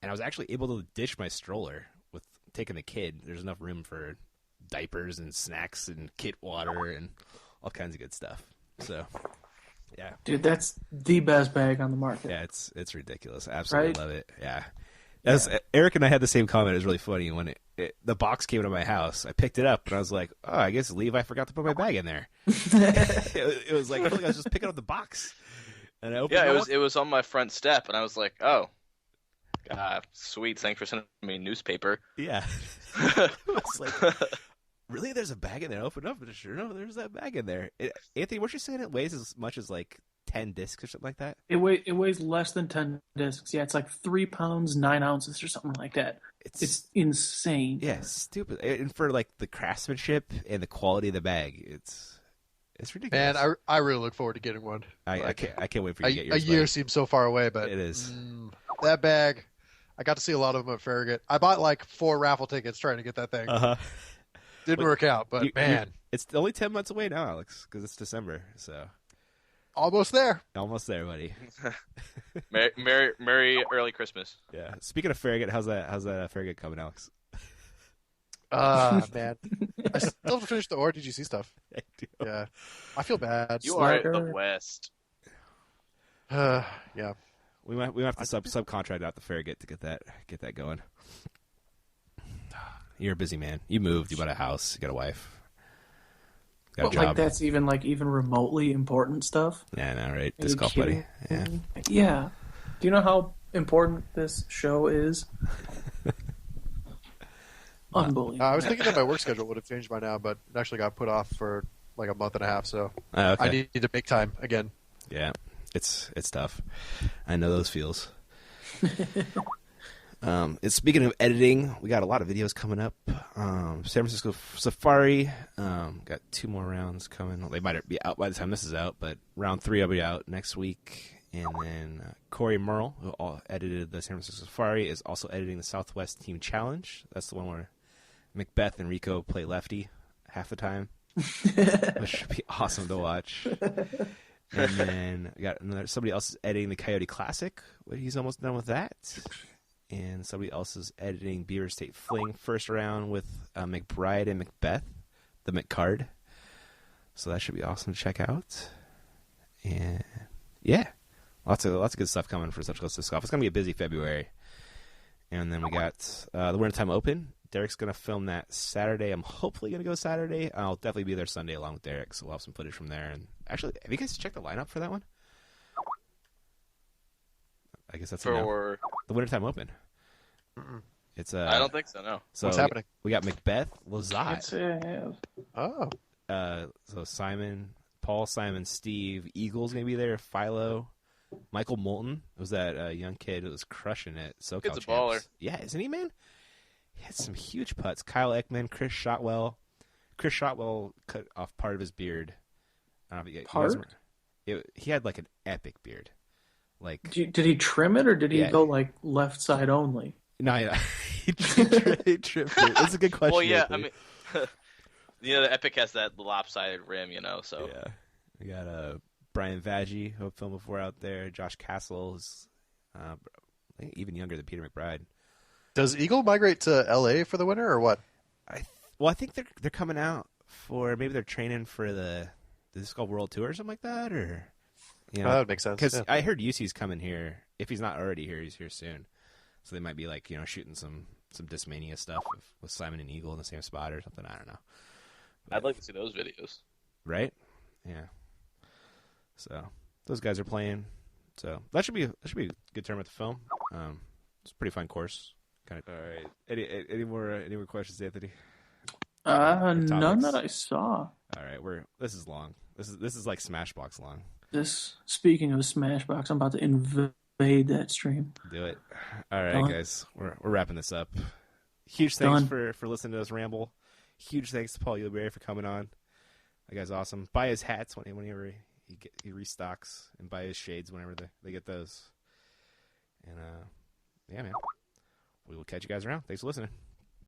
And I was actually able to ditch my stroller with taking the kid. There's enough room for diapers and snacks and kit water and all kinds of good stuff. So, yeah.
Dude, that's the best bag on the market.
Yeah, it's ridiculous. I absolutely
Right?
love it. Yeah. Eric and I had the same comment. It was really funny when the box came to my house. I picked it up and I was like, "Oh, I guess Levi forgot to put my bag in there." it was like I felt like I was just picking up the box. And I opened
Yeah, it was on my front step, and I was like, "Oh, sweet! Thanks for sending me a newspaper."
Yeah, it was like, really? There's a bag in there? I opened up, and sure enough, there's that bag in there. Anthony, weren't you saying it weighs as much as like 10 discs or something like that?
It weighs less than 10 discs. Yeah, it's like 3 pounds 9 ounces or something like that. It's insane.
Yeah, stupid. And for like the craftsmanship and the quality of the bag, it's ridiculous.
Man, I really look forward to getting one.
I can't wait for you to get yours.
A year
buddy.
seems so far away, but
It is.
That bag. I got to see a lot of them at Farragut. I bought like 4 raffle tickets trying to get that thing. Didn't work out, but man,
it's only 10 months away now, Alex, because it's December. So
almost there.
almost there, buddy.
Merry early Christmas.
Yeah. Speaking of Farragut, how's that Farragut coming, Alex?
Man, I still have to finish the DGC stuff.
I do.
Yeah, I feel bad.
You are in the West.
Yeah.
We might have to subcontract out the Farragut to get that going. You're a busy man. You moved. You bought a house. You got a wife. Got a
But
job.
like that's even remotely important stuff.
Yeah, I know, right?
Are
Disc
you
golf, buddy.
kidding?
Yeah.
Yeah. Do you know how important this show is? Unbelievable.
I was thinking that my work schedule would have changed by now, but it actually got put off for like a month and a half. So
Okay.
I need to make time again.
Yeah, it's tough. I know those feels. Speaking of editing, we got a lot of videos coming up. San Francisco Safari got 2 more rounds coming. They might be out by the time this is out, but round 3 will be out next week. And then Corey Merle, who edited the San Francisco Safari, is also editing the Southwest Team Challenge. That's the one where Macbeth and Rico play lefty half the time, which should be awesome to watch. And then we got somebody else is editing the Coyote Classic. He's almost done with that. And somebody else is editing Beaver State Fling first round with McBride and Macbeth, the McCard. So that should be awesome to check out. And yeah, lots of good stuff coming for Central Coast Disc Golf. It's gonna be a busy February. And then we got the Wintertime Open. Derek's gonna film that Saturday. I'm hopefully gonna go Saturday. I'll definitely be there Sunday along with Derek, so we'll have some footage from there. And actually, have you guys checked the lineup for that one? I guess that's
For
the Wintertime Open. It's
I don't think so. No.
So
What's happening?
We got Macbeth, Lazat.
Oh,
So Simon, Paul, Simon, Steve, Eagle's gonna be there. Philo, Michael Moulton was that young kid who was crushing it. SoCal
Kid's a
champs.
baller.
Yeah, isn't he, man? He had some huge putts. Kyle Ekman, Chris Shotwell. Chris Shotwell cut off part of his beard. I don't know if you guys remember. He had like an epic beard. Like,
Did he trim it or did he
Yeah.
go like left side only?
no, yeah. he tripped it. That's a good question.
Well, yeah.
Anthony.
I mean, the Epic has that lopsided rim, So
Yeah. We got Brian Vaggi, who I've filmed before out there. Josh Castle is I think even younger than Peter McBride.
does Eagle migrate to LA for the winter or what?
I think they're coming out for maybe they're training for the Disc Golf World Tour or something like that, or You
Oh,
know,
that would make sense.
because
Yeah.
I heard UC's coming here. If he's not already here, he's here soon. So they might be like, shooting some Discmania stuff with Simon and Eagle in the same spot or something. I don't know.
I'd like to see those videos.
Right? Yeah. So those guys are playing. So that should be a good tournament to film. It's a pretty fun course. Kind of. All right. Any more questions, Anthony?
None that I saw.
All right. This is long. This is like Smashbox long.
Speaking of Smashbox, I'm about to invade that stream.
Do it. All right,
Done.
guys. We're wrapping this up. Huge thanks
Done.
for listening to us ramble. Huge thanks to Paul Ulibarri for coming on. That guy's awesome. Buy his hats whenever he restocks, and buy his shades whenever they get those. And yeah, man. We will catch you guys around. Thanks for listening.